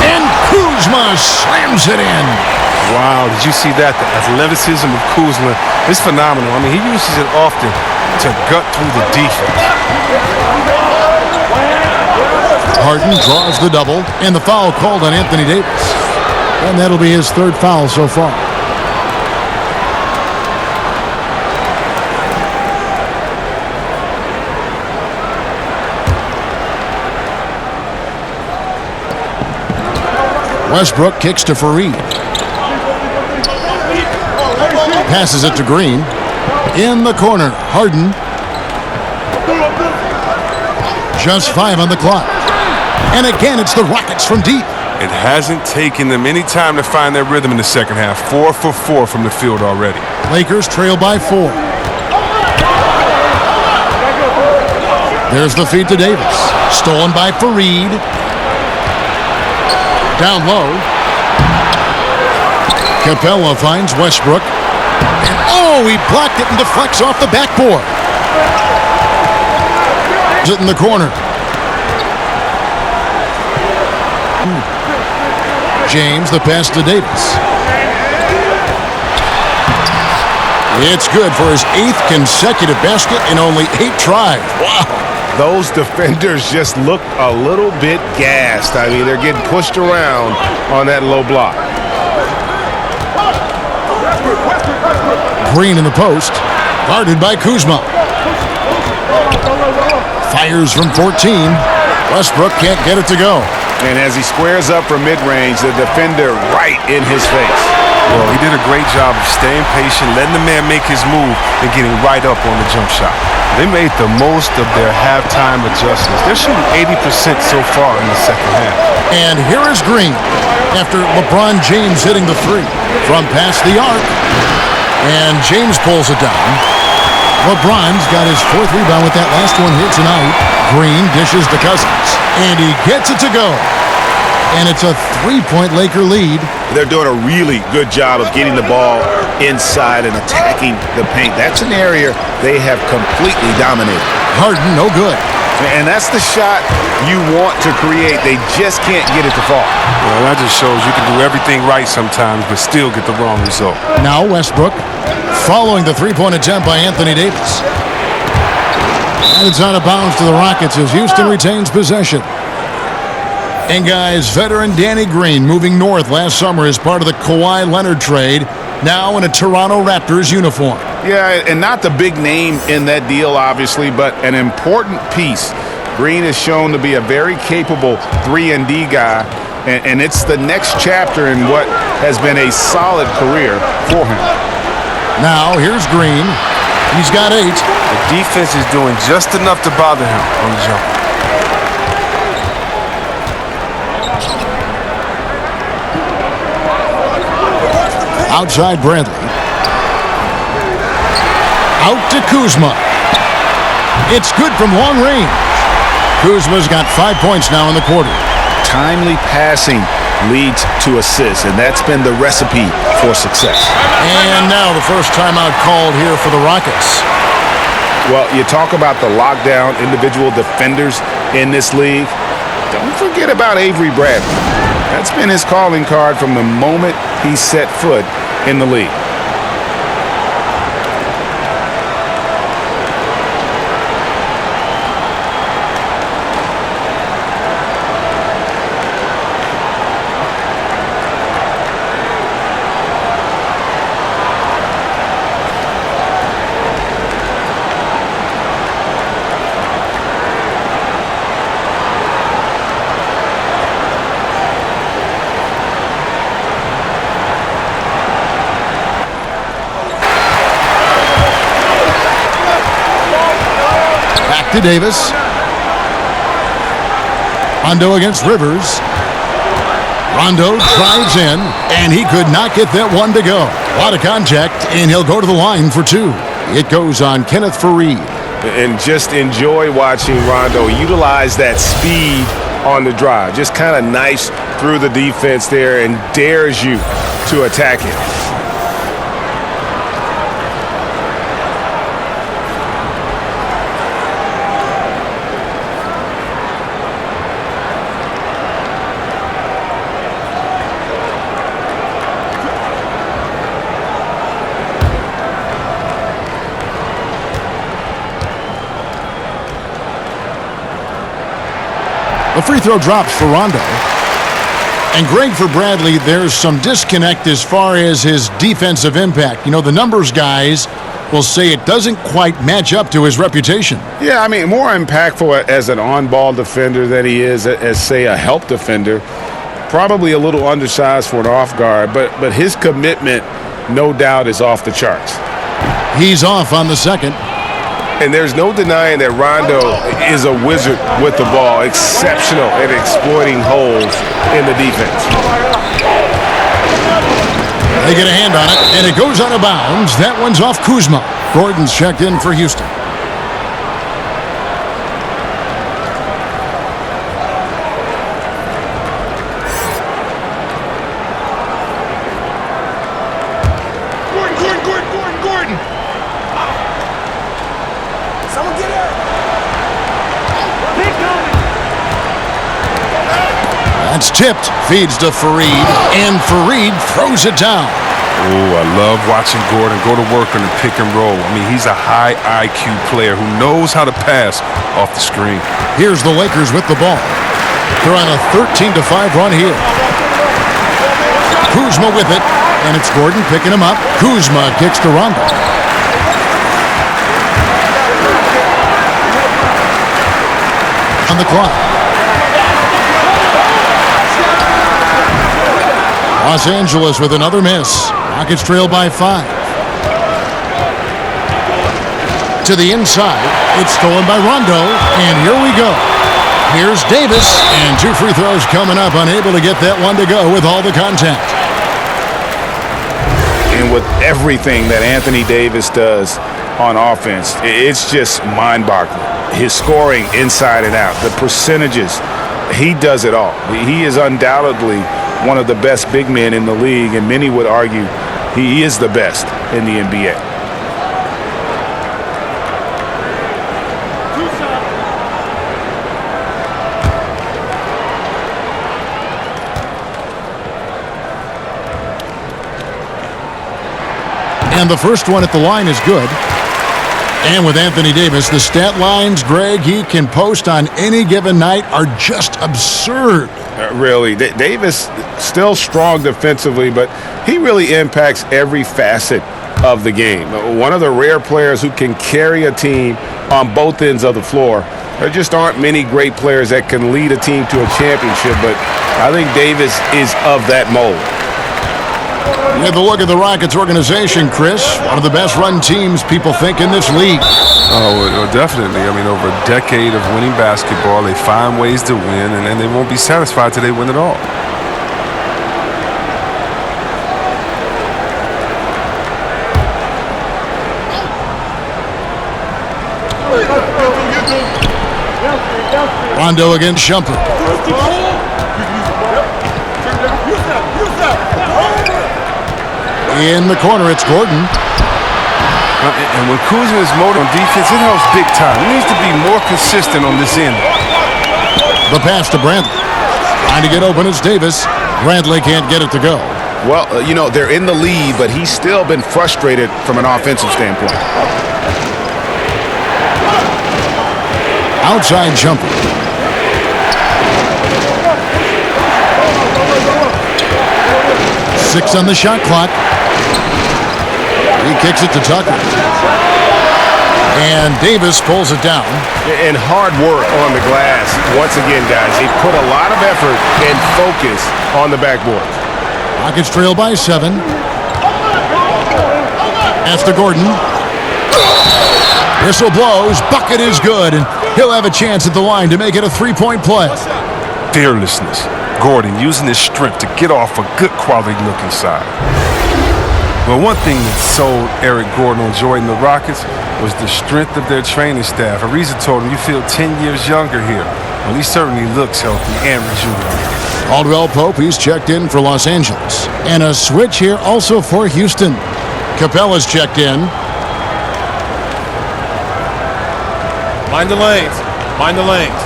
And Kuzma slams it in. Wow, did you see that? The athleticism of Kuzma is phenomenal. I mean, he uses it often to gut through the defense. Harden draws the double, and the foul called on Anthony Davis. And that'll be his 3rd foul so far. Westbrook kicks to Fareed. Passes it to Green. In the corner, Harden. Just 5 on the clock. And again, it's the Rockets from deep. It hasn't taken them any time to find their rhythm in the second half. 4 for 4 from the field already. Lakers trail by 4. There's the feed to Davis. Stolen by Fareed. Down low. Capella finds Westbrook. And oh, he blocked it and deflects off the backboard. It in the corner. James, the pass to Davis. It's good for his 8th consecutive basket in only 8 tries. Wow. Those defenders just look a little bit gassed. I mean, they're getting pushed around on that low block. Green in the post. Guarded by Kuzma. Fires from 14. Westbrook can't get it to go. And as he squares up from mid-range, the defender right in his face. Well, he did a great job of staying patient, letting the man make his move, and getting right up on the jump shot. They made the most of their halftime adjustments. They're shooting 80% so far in the second half. And here is Green after LeBron James hitting the 3 from past the arc. And James pulls it down. LeBron's got his 4th rebound with that last one here tonight. Green dishes to Cousins. And he gets it to go. And it's a 3-point Laker lead. They're doing a really good job of getting the ball inside and attacking the paint. That's an area they have completely dominated. Harden, no good. And that's the shot you want to create. They just can't get it to fall. Well, that just shows you can do everything right sometimes, but still get the wrong result. Now Westbrook following the 3-point attempt by Anthony Davis. And it's out of bounds to the Rockets as Houston retains possession. And guys, veteran Danny Green moving north last summer as part of the Kawhi Leonard trade, now in a Toronto Raptors uniform. Yeah, and not the big name in that deal, obviously, but an important piece. Green is shown to be a very capable 3-and-D guy, and it's the next chapter in what has been a solid career for him. Now, here's Green. He's got 8. The defense is doing just enough to bother him on the jump. Outside Bradley. Out to Kuzma. It's good from long range. Kuzma's got 5 points now in the quarter. Timely passing leads to assists, and that's been the recipe for success. And now the first timeout called here for the Rockets. Well, you talk about the lockdown individual defenders in this league. Don't forget about Avery Bradley. That's been his calling card from the moment he set foot in the league. Back to Davis. Rondo against Rivers. Rondo drives in, and he could not get that one to go. A lot of contact, and he'll go to the line for two. It goes on Kenneth Faried. And just enjoy watching Rondo utilize that speed on the drive. Just kind of nice through the defense there and dares you to attack it. The free throw drops for Rondo. And Greg, for Bradley, there's some disconnect as far as his defensive impact. You know, the numbers guys will say it doesn't quite match up to his reputation. Yeah, I mean, more impactful as an on-ball defender than he is as, say, a help defender. Probably a little undersized for an off guard, but his commitment, no doubt, is off the charts. He's off on the second. And there's no denying that Rondo is a wizard with the ball, exceptional at exploiting holes in the defense. They get a hand on it, and it goes out of bounds. That one's off Kuzma. Gordon's checked in for Houston. Gordon. Someone get it. That's tipped. Feeds to Faried, and Faried throws it down. Oh, I love watching Gordon go to work on the pick and roll. I mean, he's a high IQ player who knows how to pass off the screen. Here's the Lakers with the ball. They're on a 13-5 run here. Kuzma with it, and it's Gordon picking him up. Kuzma kicks to Rondo. On the clock. Los Angeles with another miss. Rockets trail by 5. To the inside. It's stolen by Rondo. And here we go. Here's Davis. And 2 free throws coming up. Unable to get that one to go with all the contact. And with everything that Anthony Davis does on offense, it's just mind-boggling. His scoring inside and out, the percentages, he does it all. He is undoubtedly one of the best big men in the league, and many would argue he is the best in the NBA. And the first one at the line is good. And with Anthony Davis, the stat lines, Greg, he can post on any given night are just absurd. Really, Davis still strong defensively, but he really impacts every facet of the game. One of the rare players who can carry a team on both ends of the floor. There just aren't many great players that can lead a team to a championship, but I think Davis is of that mold. You have a look at the Rockets organization, Chris. One of the best-run teams people think in this league. Oh, definitely. I mean, over a decade of winning basketball, they find ways to win, and they won't be satisfied till they win it all. Rondo against Shumpert. In the corner, it's Gordon. And when Kuzma is motor on defense, it helps big time. He needs to be more consistent on this end. The pass to Bradley. Trying to get open is Davis. Bradley can't get it to go. Well, you know, they're in the lead, but he's still been frustrated from an offensive standpoint. Outside Shumpert. Six on the shot clock. He kicks it to Tucker. And Davis pulls it down. And hard work on the glass. Once again, guys, he put a lot of effort and focus on the backboard. Rockets trail by 7. Pass to Gordon. Whistle blows. Bucket is good, and he'll have a chance at the line to make it a three-point play. Fearlessness. Gordon using his strength to get off a good quality look inside. Well, one thing that sold Eric Gordon on joining the Rockets was the strength of their training staff. Ariza told him, "You feel 10 years younger here." Well, he certainly looks healthy and rejuvenated. Caldwell Pope, he's checked in for Los Angeles. And a switch here also for Houston. Capella's checked in. Mind the lanes. Mind the lanes.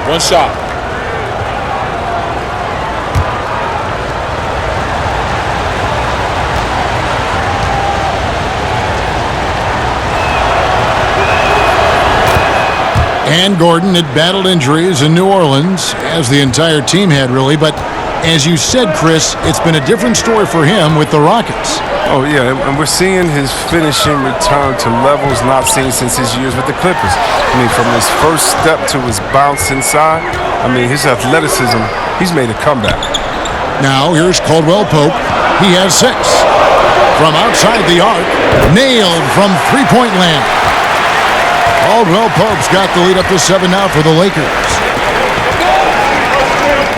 One shot. And Gordon had battled injuries in New Orleans, as the entire team had really. But as you said, Chris, it's been a different story for him with the Rockets. Oh, yeah, and we're seeing his finishing return to levels not seen since his years with the Clippers. I mean, from his first step to his bounce inside, I mean, his athleticism, he's made a comeback. Now, here's Caldwell Pope. He has 6. From outside the arc, nailed from three-point land. Caldwell Pope's got the lead up to 7 now for the Lakers.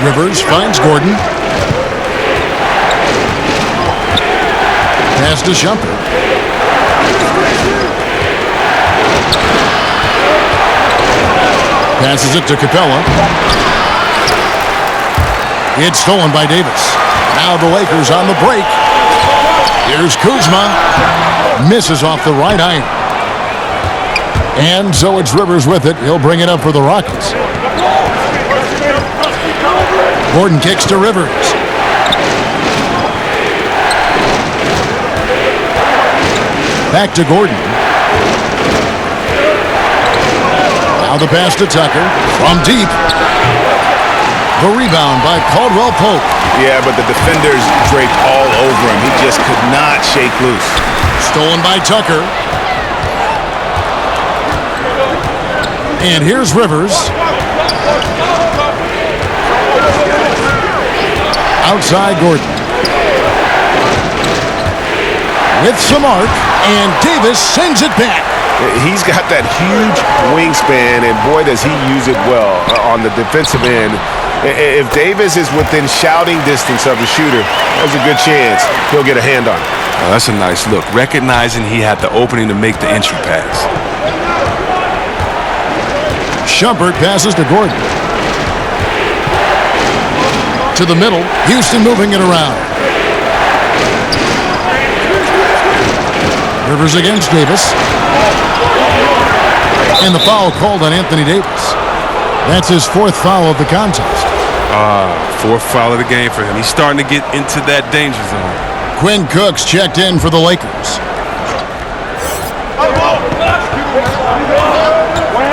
Rivers finds Gordon. Pass to Shumpert. Passes it to Capella. It's stolen by Davis. Now the Lakers on the break. Here's Kuzma. Misses off the right iron. And so it's Rivers with it. He'll bring it up for the Rockets. Gordon kicks to Rivers. Back to Gordon. Now the pass to Tucker. From deep. The rebound by Caldwell Pope. Yeah, but the defenders draped all over him. He just could not shake loose. Stolen by Tucker. And here's Rivers. Outside Gordon. With some arc, and Davis sends it back. He's got that huge wingspan, and boy, does he use it well on the defensive end. If Davis is within shouting distance of the shooter, there's a good chance he'll get a hand on it. Oh, that's a nice look, recognizing he had the opening to make the entry pass. Shumpert passes to Gordon. To the middle. Houston moving it around. Rivers against Davis. And the foul called on Anthony Davis. That's his 4th foul of the contest. 4th foul of the game for him. He's starting to get into that danger zone. Quinn Cook's checked in for the Lakers.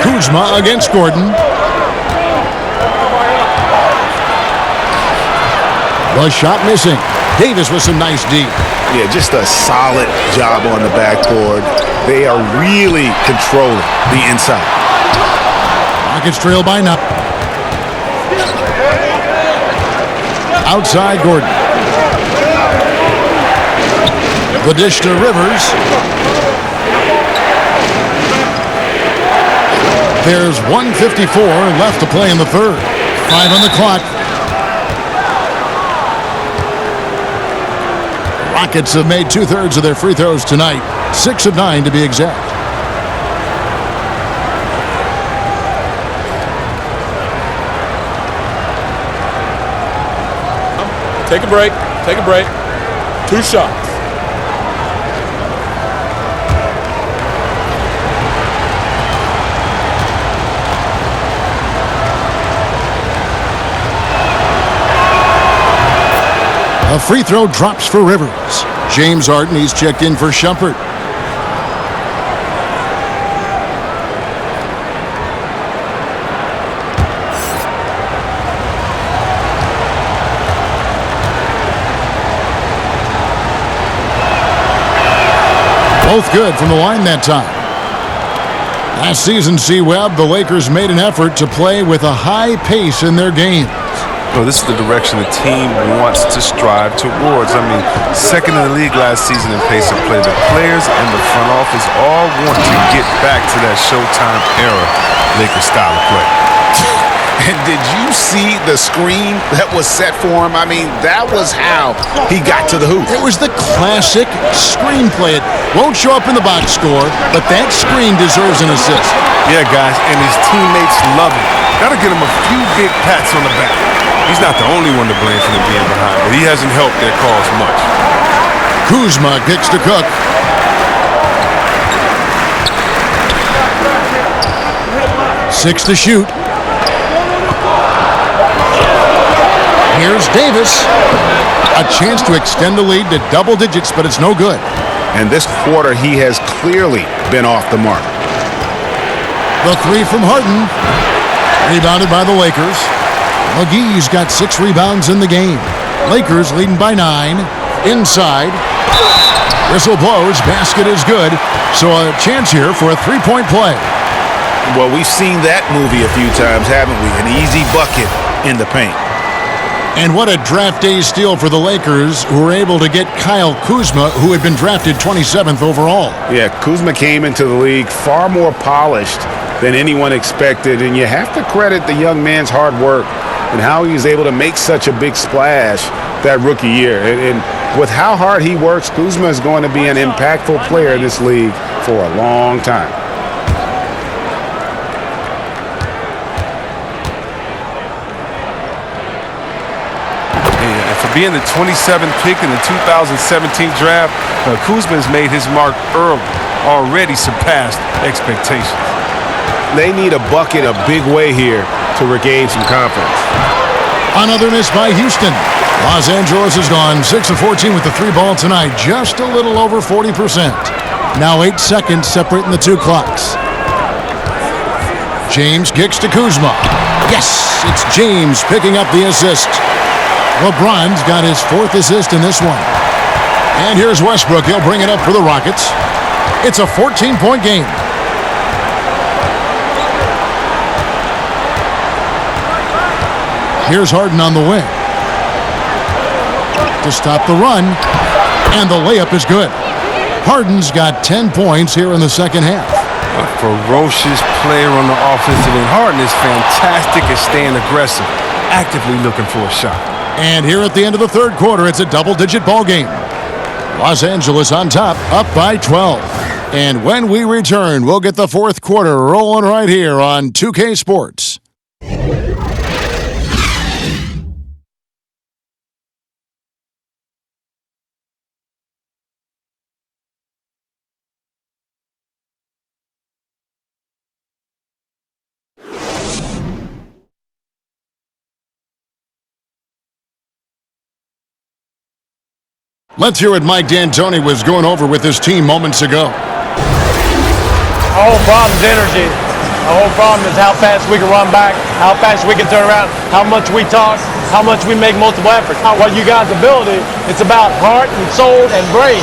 Kuzma against Gordon. The shot missing. Davis with some nice D. Yeah, just a solid job on the backboard. They are really controlling the inside. Rockets trail by 9. Outside Gordon. The dish to Rivers. There's 1:54 left to play in the 3rd. 5 on the clock. Rockets have made 2/3 of their free throws tonight. 6 of 9 to be exact. Take a break. Take a break. 2 shots. A free throw drops for Rivers. James Harden, he's checked in for Shumpert. Both good from the line that time. Last season, C-Webb, the Lakers made an effort to play with a high pace in their games. Well, this is the direction the team wants to strive towards. I mean, second in the league last season in pace of play. The players and the front office all want to get back to that Showtime era Lakers style of play. And did you see the screen that was set for him? I mean, that was how he got to the hoop. It was the classic screenplay. It won't show up in the box score, but that screen deserves an assist. Yeah, guys, and his teammates love it. Got to get him a few big pats on the back. He's not the only one to blame for them being behind, but he hasn't helped their cause much. Kuzma kicks to Cook. Six to shoot. Here's Davis. A chance to extend the lead to double digits, but it's no good. And this quarter, he has clearly been off the mark. The three from Harden. Rebounded by the Lakers. McGee's got 6 rebounds in the game. Lakers leading by 9. Inside. Whistle blows. Basket is good. So a chance here for a three-point play. Well, we've seen that movie a few times, haven't we? An easy bucket in the paint. And what a draft day steal for the Lakers, who were able to get Kyle Kuzma, who had been drafted 27th overall. Yeah, Kuzma came into the league far more polished than anyone expected, and you have to credit the young man's hard work and how he was able to make such a big splash that rookie year. And with how hard he works, Kuzma is going to be an impactful player in this league for a long time. Being the 27th pick in the 2017 draft, Kuzma has made his mark early, already surpassed expectations. They need a bucket a big way here to regain some confidence. Another miss by Houston. Los Angeles has gone 6 of 14 with the 3 ball tonight, just a little over 40%. Now 8 seconds separating the two clocks. James kicks to Kuzma. Yes, it's James picking up the assist. LeBron's got his 4th assist in this one. And here's Westbrook. He'll bring it up for the Rockets. It's a 14-point game. Here's Harden on the wing to stop the run. And the layup is good. Harden's got 10 points here in the second half. A ferocious player on the offensive end. Harden is fantastic at staying aggressive, actively looking for a shot. And here at the end of the third quarter, it's a double-digit ball game. Los Angeles on top, up by 12. And when we return, we'll get the fourth quarter rolling right here on 2K Sports. Let's hear what Mike D'Antoni was going over with his team moments ago. Our whole problem is energy. Our whole problem is how fast we can run back, how fast we can turn around, how much we talk, how much we make multiple efforts. What you guys' ability, it's about heart and soul and brain.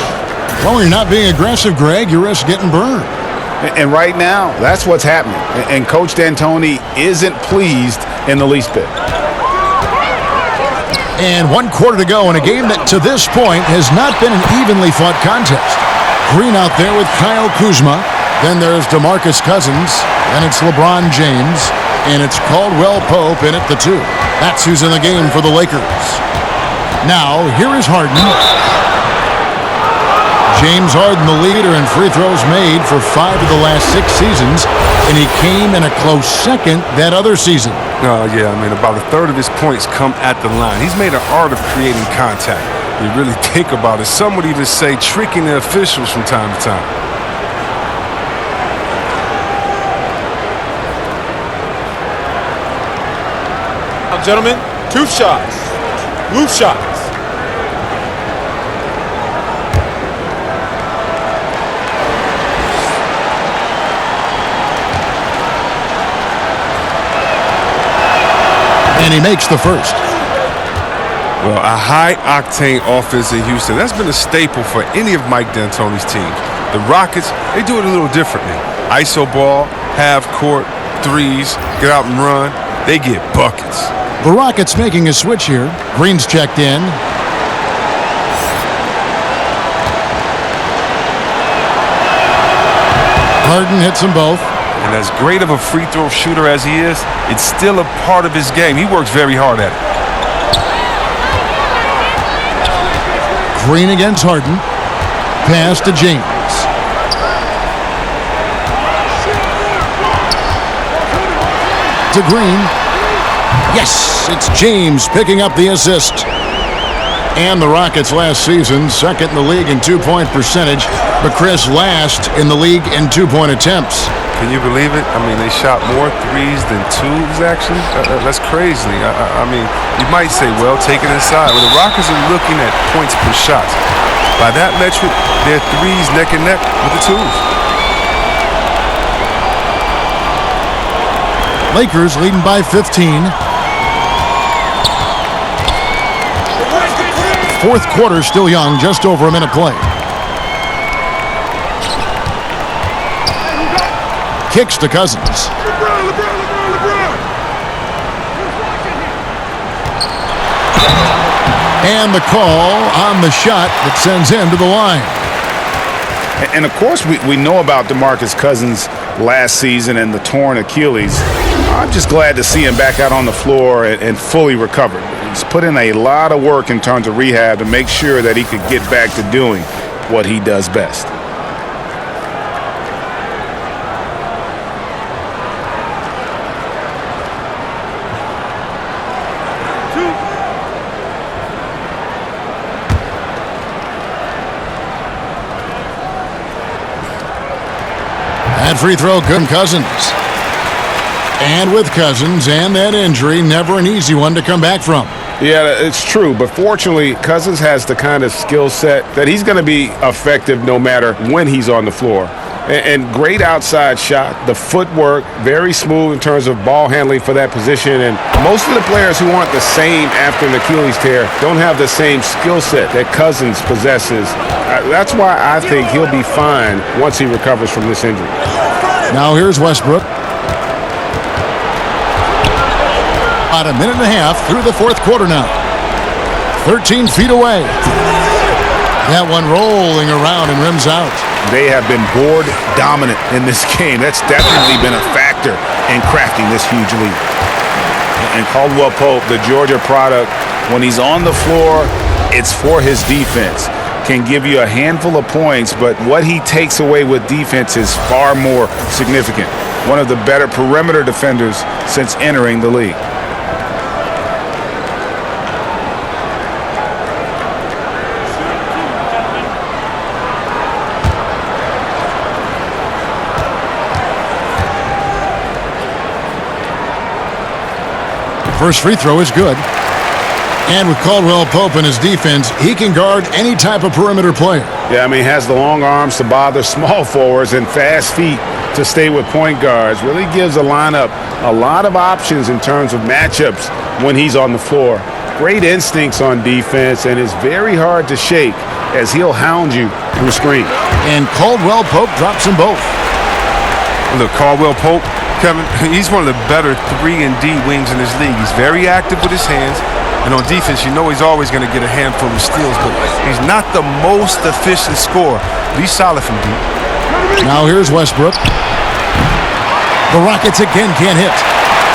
Well, you're not being aggressive, Greg. You risk getting burned. And right now, that's what's happening. And Coach D'Antoni isn't pleased in the least bit. And 1 quarter to go in a game that to this point has not been an evenly fought contest. Green out there with Kyle Kuzma. Then there's DeMarcus Cousins. Then it's LeBron James. And it's Caldwell Pope in at the 2. That's who's in the game for the Lakers. Now, here is Harden. James Harden, the leader in free throws made for 5 of the last 6 seasons. And he came in a close second that other season. Yeah, I mean, about a third of his points come at the line. He's made an art of creating contact. You really think about it. Some would even say tricking the officials from time to time. Now, gentlemen, 2 shots. Loose shots. And he makes the first. Well, a high-octane offense in Houston, that's been a staple for any of Mike D'Antoni's teams. The Rockets, they do it a little differently. ISO ball, half court, threes, get out and run. They get buckets. The Rockets making a switch here. Green's checked in. Harden hits them both. And as great of a free throw shooter as he is, it's still a part of his game. He works very hard at it. Green against Harden. Pass to James. To Green. Yes, it's James picking up the assist. And the Rockets last season, second in the league in two-point percentage, but Chris last in the league in two-point attempts. Can you believe it? I mean, they shot more threes than twos, actually. That's crazy. I mean, you might say, well, take it inside. Well, the Rockets are looking at points per shot. By that metric, they're threes neck and neck with the twos. Lakers leading by 15. Fourth quarter still young, just over a minute play. Kicks to Cousins. And the call on the shot that sends him to the line. And of course, we know about DeMarcus Cousins last season and the torn Achilles. I'm just glad to see him back out on the floor and fully recovered. He's put in a lot of work in terms of rehab to make sure that he could get back to doing what he does best. That free throw, good. Cousins. And with Cousins and that injury, never an easy one to come back from. Yeah, it's true. But fortunately, Cousins has the kind of skill set that he's going to be effective no matter when he's on the floor. And great outside shot, the footwork, very smooth in terms of ball handling for that position. And most of the players who aren't the same after an Achilles tear don't have the same skill set that Cousins possesses. That's why I think he'll be fine once he recovers from this injury. Now here's Westbrook. About a minute and a half through the fourth quarter now. 13 feet away. That one rolling around and rims out. They have been board dominant in this game. That's definitely been a factor in crafting this huge lead. And Caldwell Pope, the Georgia product, when he's on the floor, it's for his defense. Can give you a handful of points, but what he takes away with defense is far more significant. One of the better perimeter defenders since entering the league. First free throw is good. And with Caldwell Pope in his defense, he can guard any type of perimeter player. Yeah, I mean, he has the long arms to bother small forwards and fast feet to stay with point guards. Really gives a lineup a lot of options in terms of matchups when he's on the floor. Great instincts on defense and is very hard to shake as he'll hound you through screen. And Caldwell Pope drops them both. Look, Caldwell Pope, Kevin, he's one of the better 3 and D wings in this league. He's very active with his hands. And on defense, you know he's always going to get a handful of steals, but he's not the most efficient scorer. But he's solid from deep. Now here's Westbrook. The Rockets again can't hit.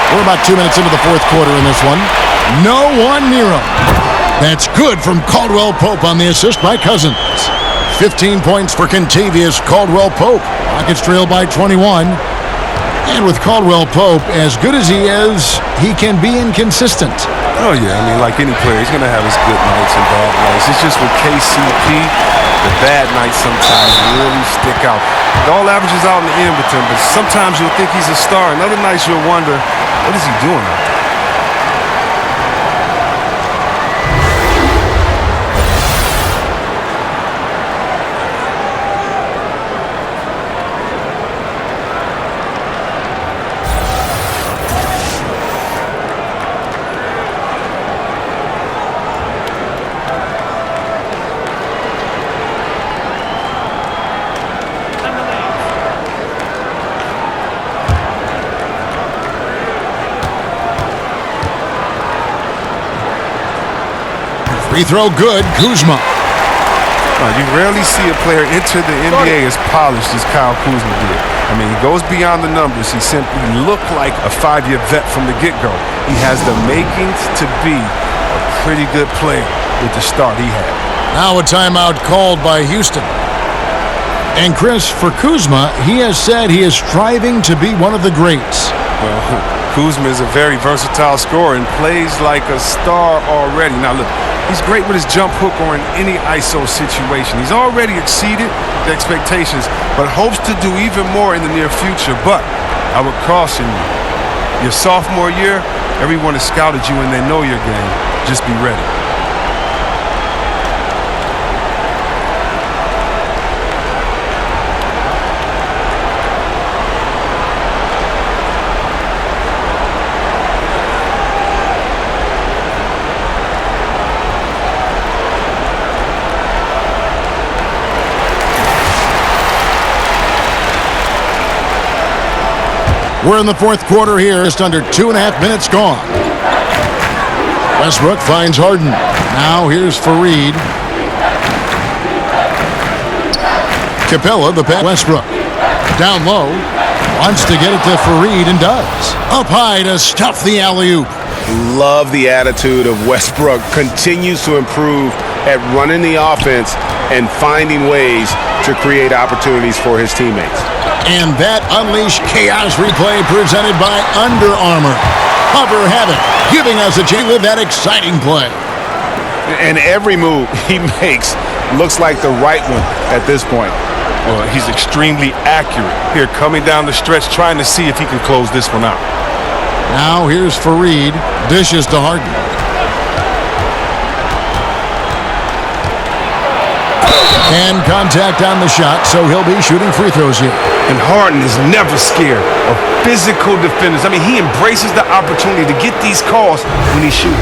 We're about 2 minutes into the fourth quarter in this one. No one near him. That's good from Caldwell Pope on the assist by Cousins. 15 points for Kentavious Caldwell Pope. Rockets trail by 21. And with Caldwell Pope, as good as he is, he can be inconsistent. Oh, yeah. I mean, like any player, he's going to have his good nights and bad nights. It's just with KCP, the bad nights sometimes really stick out. It all averages out in the end with him, but sometimes you'll think he's a star, and other nights you'll wonder, what is he doing out there? Free throw good, Kuzma. You rarely see a player enter the NBA as polished as Kyle Kuzma did. I mean, he goes beyond the numbers. He simply looked like a 5-year vet from the get-go. He has the makings to be a pretty good player with the start he had. Now a timeout called by Houston. And Chris, for Kuzma, he has said he is striving to be one of the greats. Well, Kuzma is a very versatile scorer and plays like a star already. Now look, he's great with his jump hook or in any ISO situation. He's already exceeded the expectations, but hopes to do even more in the near future. But I would caution you, your sophomore year, everyone has scouted you and they know your game. Just be ready. We're in the fourth quarter here, just under 2.5 minutes gone. Westbrook finds Harden. Now here's Fareed. Capella, the pass. Westbrook. Down low. Wants to get it to Fareed and does. Up high to stuff the alley-oop. Love the attitude of Westbrook. Continues to improve at running the offense and finding ways to create opportunities for his teammates. And that unleashed chaos replay presented by Under Armour. Hover Habit, giving us a chance with that exciting play. And every move he makes looks like the right one at this point. Well, he's extremely accurate here, coming down the stretch, trying to see if he can close this one out. Now here's Fareed, dishes to Harden. And contact on the shot, so he'll be shooting free throws here. And Harden is never scared of physical defenders. I mean, he embraces the opportunity to get these calls when he's shooting.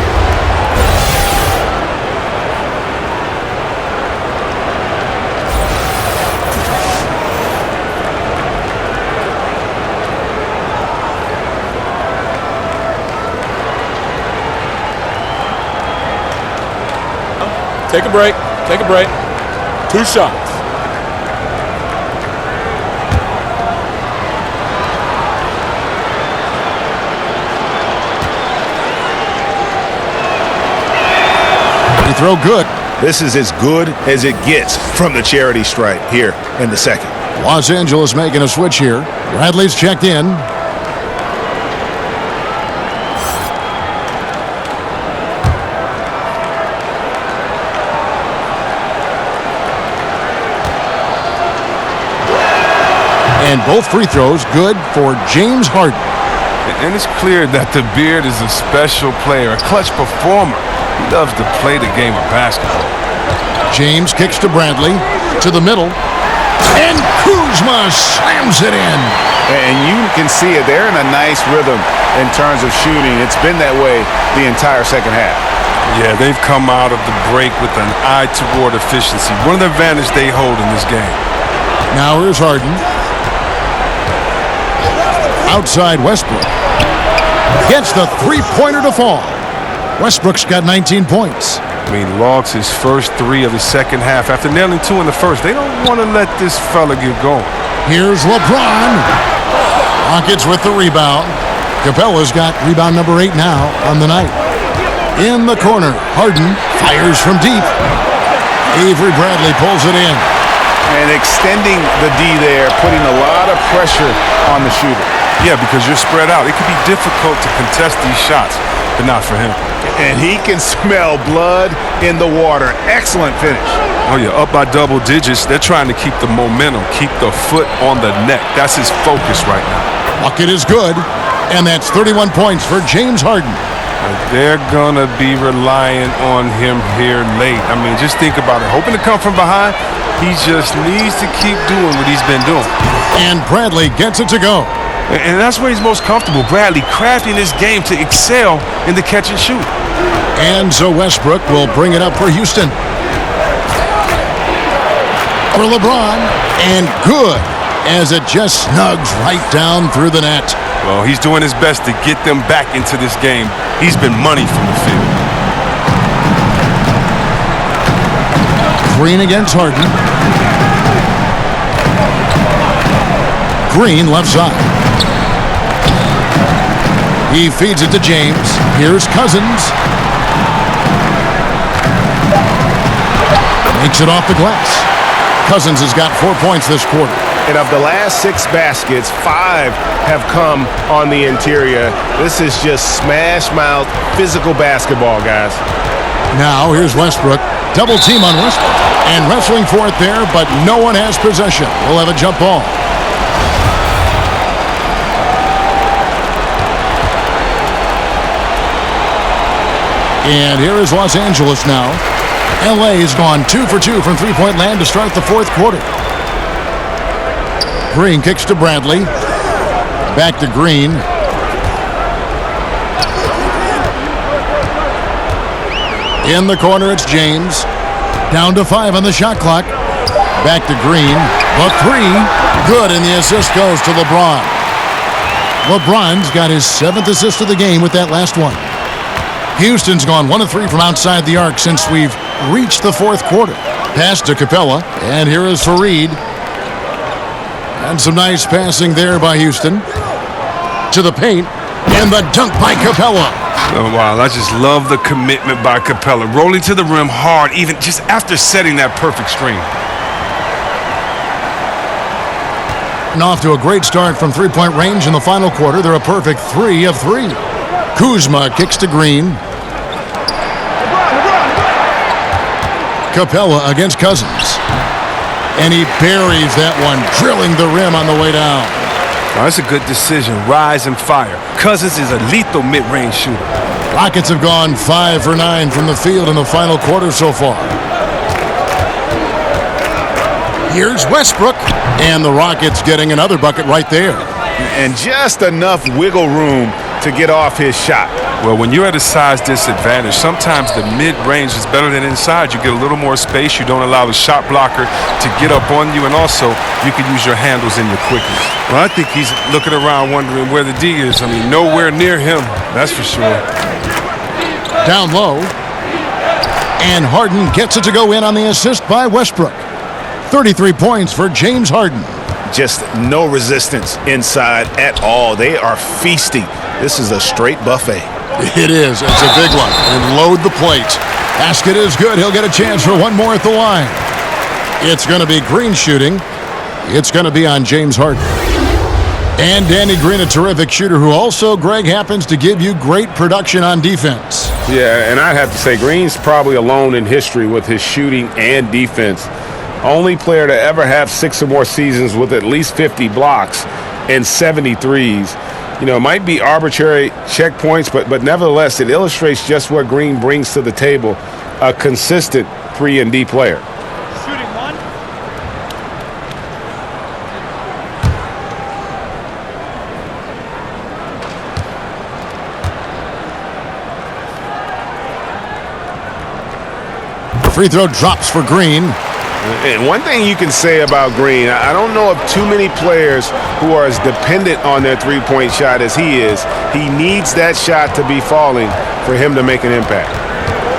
Take a break. Take a break. 2 shots. Free throw good. This is as good as it gets from the charity stripe here in the second. Los Angeles making a switch here. Bradley's checked in. And both free throws good for James Harden. And it's clear that the Beard is a special player, a clutch performer. He loves to play the game of basketball. James kicks to Bradley, to the middle, and Kuzma slams it in. And you can see it. They're in a nice rhythm in terms of shooting. It's been that way the entire second half. Yeah, they've come out of the break with an eye toward efficiency. One of the advantages they hold in this game. Now here's Harden. Outside Westbrook. Gets the three-pointer to fall. Westbrook's got 19 points. I mean, logs his first 3 of the second half after nailing 2 in the first. They don't want to let this fella get going. Here's LeBron. Rockets with the rebound. Capella's got rebound number 8 now on the night. In the corner, Harden fires from deep. Avery Bradley pulls it in. And extending the D there, putting a lot of pressure on the shooter. Yeah, because you're spread out. It can be difficult to contest these shots, but not for him. And he can smell blood in the water. Excellent finish. Oh, yeah, up by double digits. They're trying to keep the momentum, keep the foot on the neck. That's his focus right now. Bucket is good, and that's 31 points for James Harden. They're going to be relying on him here late. I mean, just think about it. Hoping to come from behind, he just needs to keep doing what he's been doing. And Bradley gets it to go. And that's where he's most comfortable. Bradley crafting his game to excel in the catch and shoot. And so Westbrook will bring it up for Houston. For LeBron, and good, as it just snugs right down through the net. Well, he's doing his best to get them back into this game. He's been money from the field. Green against Harden. Green left side. He feeds it to James. Here's Cousins. Makes it off the glass. Cousins has got 4 points this quarter. And of the last 6 baskets, 5 have come on the interior. This is just smash-mouth physical basketball, guys. Now here's Westbrook. Double team on Westbrook. And wrestling for it there, but no one has possession. We'll have a jump ball. And here is Los Angeles now. LA has gone 2 for 2 from three-point land to start the fourth quarter. Green kicks to Bradley. Back to Green. In the corner, it's James. Down to 5 on the shot clock. Back to Green. The 3. Good, and the assist goes to LeBron. LeBron's got his 7th assist of the game with that last one. Houston's gone 1 of 3 from outside the arc since we've reached the fourth quarter. Pass to Capella, and here is Fareed. And some nice passing there by Houston. To the paint, and the dunk by Capella. Oh, wow, I just love the commitment by Capella. Rolling to the rim hard, even just after setting that perfect screen. And off to a great start from three-point range in the final quarter. They're a perfect 3 of 3. Kuzma kicks to Green. Capella against Cousins. And he buries that one, drilling the rim on the way down. Oh, that's a good decision. Rise and fire. Cousins is a lethal mid-range shooter. Rockets have gone 5 for 9 from the field in the final quarter so far. Here's Westbrook. And the Rockets getting another bucket right there. And just enough wiggle room to get off his shot. Well, when you're at a size disadvantage, sometimes the mid-range is better than inside. You get a little more space. You don't allow the shot blocker to get up on you, and also you can use your handles in your quickness. Well, I think he's looking around wondering where the D is. I mean, nowhere near him, that's for sure. Down low. And Harden gets it to go in on the assist by Westbrook. 33 points for James Harden. Just no resistance inside at all. They are feasting. This is a straight buffet. It is. It's a big one. And load the plate. Basket is good. He'll get a chance for one more at the line. It's going to be Green shooting. It's going to be on James Harden. And Danny Green, a terrific shooter who also, Greg, happens to give you great production on defense. Yeah, and I'd have to say Green's probably alone in history with his shooting and defense. Only player to ever have 6 or more seasons with at least 50 blocks and 73s. You know, it might be arbitrary checkpoints, but nevertheless, it illustrates just what Green brings to the table, a consistent 3-and-D player. Shooting 1. Free throw drops for Green. And one thing you can say about Green, I don't know of too many players who are as dependent on their three-point shot as he is. He needs that shot to be falling for him to make an impact.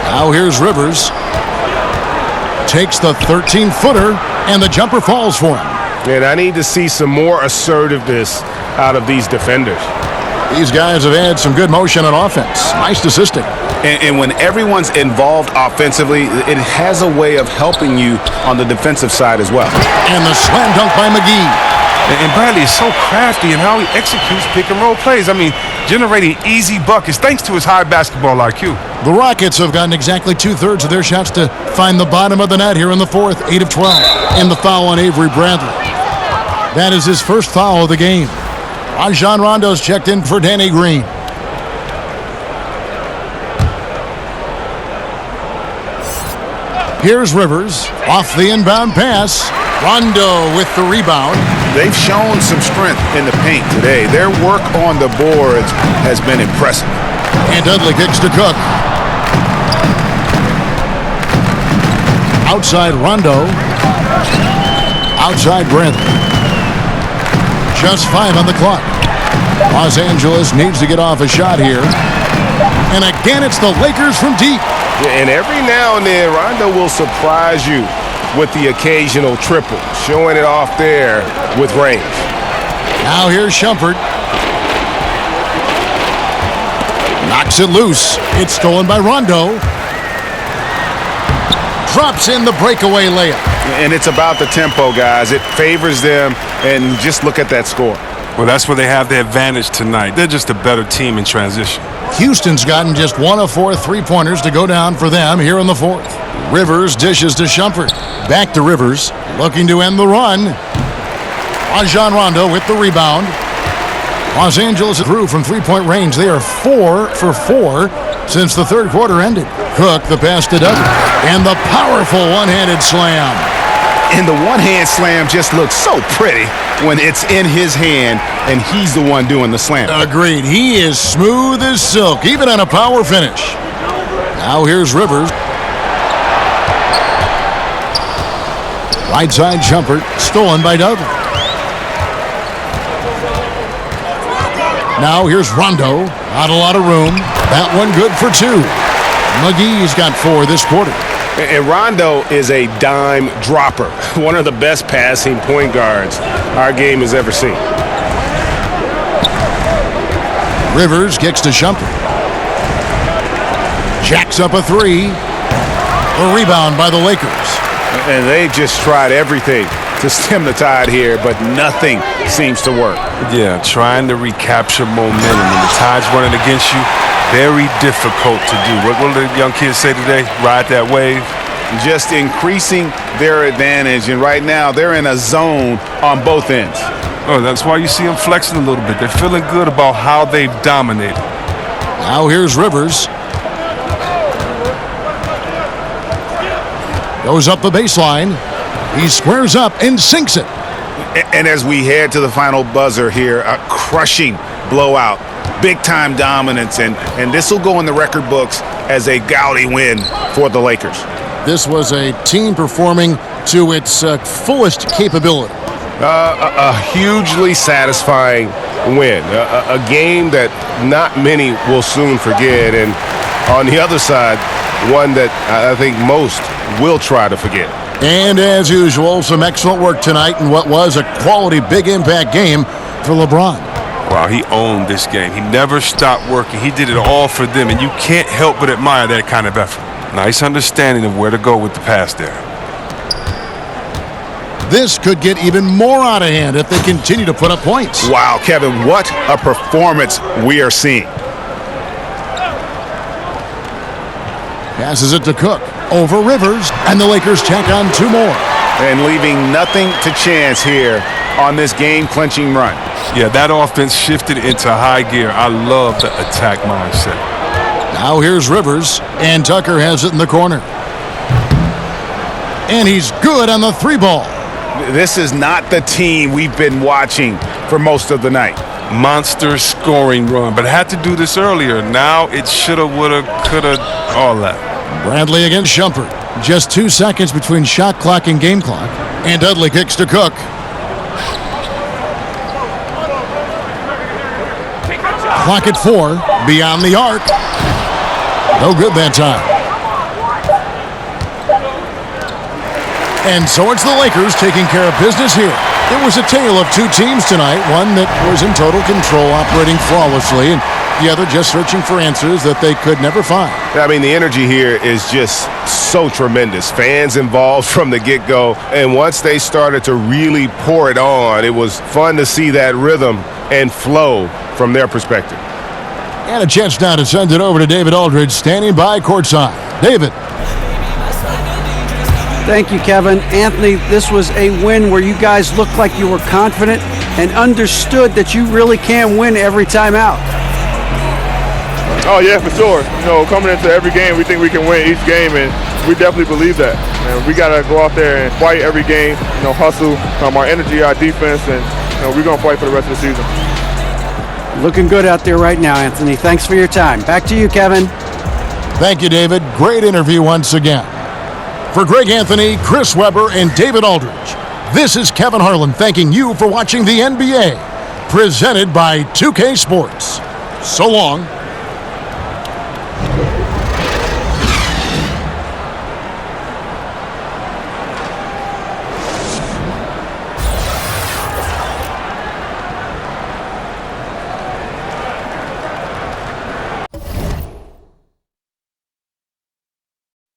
Now here's Rivers. Takes the 13-footer, and the jumper falls for him. And I need to see some more assertiveness out of these defenders. These guys have had some good motion on offense. Nice assisting. And when everyone's involved offensively, it has a way of helping you on the defensive side as well. And the slam dunk by McGee. And Bradley is so crafty in how he executes pick-and-roll plays. I mean, generating easy buckets thanks to his high basketball IQ. The Rockets have gotten exactly 2/3 of their shots to find the bottom of the net here in the fourth. 8 of 12. And the foul on Avery Bradley. That is his first foul of the game. Rajon Rondo's checked in for Danny Green. Here's Rivers off the inbound pass. Rondo with the rebound. They've shown some strength in the paint today. Their work on the boards has been impressive. And Dudley kicks to Cook. Outside Rondo. Outside Bradley. Just 5 on the clock. Los Angeles needs to get off a shot here. And again, it's the Lakers from deep. And every now and then, Rondo will surprise you with the occasional triple, showing it off there with range. Now here's Shumpert. Knocks it loose. It's stolen by Rondo. Drops in the breakaway layup. And it's about the tempo, guys. It favors them, and just look at that score. Well, that's where they have the advantage tonight. They're just a better team in transition. Houston's gotten just 1 of 4 3-pointers to go down for them here in the fourth. Rivers dishes to Shumpert. Back to Rivers, looking to end the run. Rajon Rondo with the rebound. Los Angeles through from three-point range. They are 4 for 4 since the third quarter ended. Cook, the pass to Douglas. And the powerful one-handed slam. And the one-hand slam just looks so pretty when it's in his hand and he's the one doing the slam. Agreed. He is smooth as silk, even on a power finish. Now here's Rivers. Right side Shumpert, stolen by Douglas. Now here's Rondo. Not a lot of room. That one good for 2. McGee's got 4 this quarter. And Rondo is a dime dropper. One of the best passing point guards our game has ever seen. Rivers kicks to Shumpert. Jacks up a 3. A rebound by the Lakers. And they just tried everything to stem the tide here, but nothing seems to work. Yeah, trying to recapture momentum. When the tide's running against you, very difficult to do. What will the young kids say today? Ride that wave. Just increasing their advantage, and right now they're in a zone on both ends. Oh, that's why you see them flexing a little bit. They're feeling good about how they've dominated. Now here's Rivers. Goes up the baseline. He squares up and sinks it. And as we head to the final buzzer here, a crushing blowout, big-time dominance, and this will go in the record books as a gaudy win for the Lakers. This was a team performing to its fullest capability. A hugely satisfying win, a game that not many will soon forget, and on the other side, one that I think most will try to forget. And as usual, some excellent work tonight in what was a quality big impact game for LeBron. Wow, he owned this game. He never stopped working. He did it all for them, and you can't help but admire that kind of effort. Nice understanding of where to go with the pass there. This could get even more out of hand if they continue to put up points. Wow, Kevin, what a performance we are seeing. Passes it to Cook. Over Rivers, and the Lakers tack on 2 more. And leaving nothing to chance here on this game-clinching run. Yeah, that offense shifted into high gear. I love the attack mindset. Now here's Rivers, and Tucker has it in the corner. And he's good on the 3-ball. This is not the team we've been watching for most of the night. Monster scoring run, but had to do this earlier. Now it shoulda, woulda, coulda, all that. Bradley against Shumpert. Just 2 seconds between shot clock and game clock. And Dudley kicks to Cook. Clock at 4. Beyond the arc. No good that time. And so it's the Lakers taking care of business here. It was a tale of 2 teams tonight. One that was in total control, operating flawlessly, and the other just searching for answers that they could never find. I mean, the energy here is just so tremendous. Fans involved from the get-go, and once they started to really pour it on, it was fun to see that rhythm and flow from their perspective. And a chance now to send it over to David Aldridge, standing by courtside. David. Thank you, Kevin. Anthony, this was a win where you guys looked like you were confident and understood that you really can win every time out. Oh, yeah, for sure. You know, coming into every game, we think we can win each game, and we definitely believe that. And we got to go out there and fight every game, you know, hustle, our energy, our defense, and we're going to fight for the rest of the season. Looking good out there right now, Anthony. Thanks for your time. Back to you, Kevin. Thank you, David. Great interview once again. For Greg Anthony, Chris Webber, and David Aldridge, this is Kevin Harlan thanking you for watching the NBA, presented by 2K Sports. So long.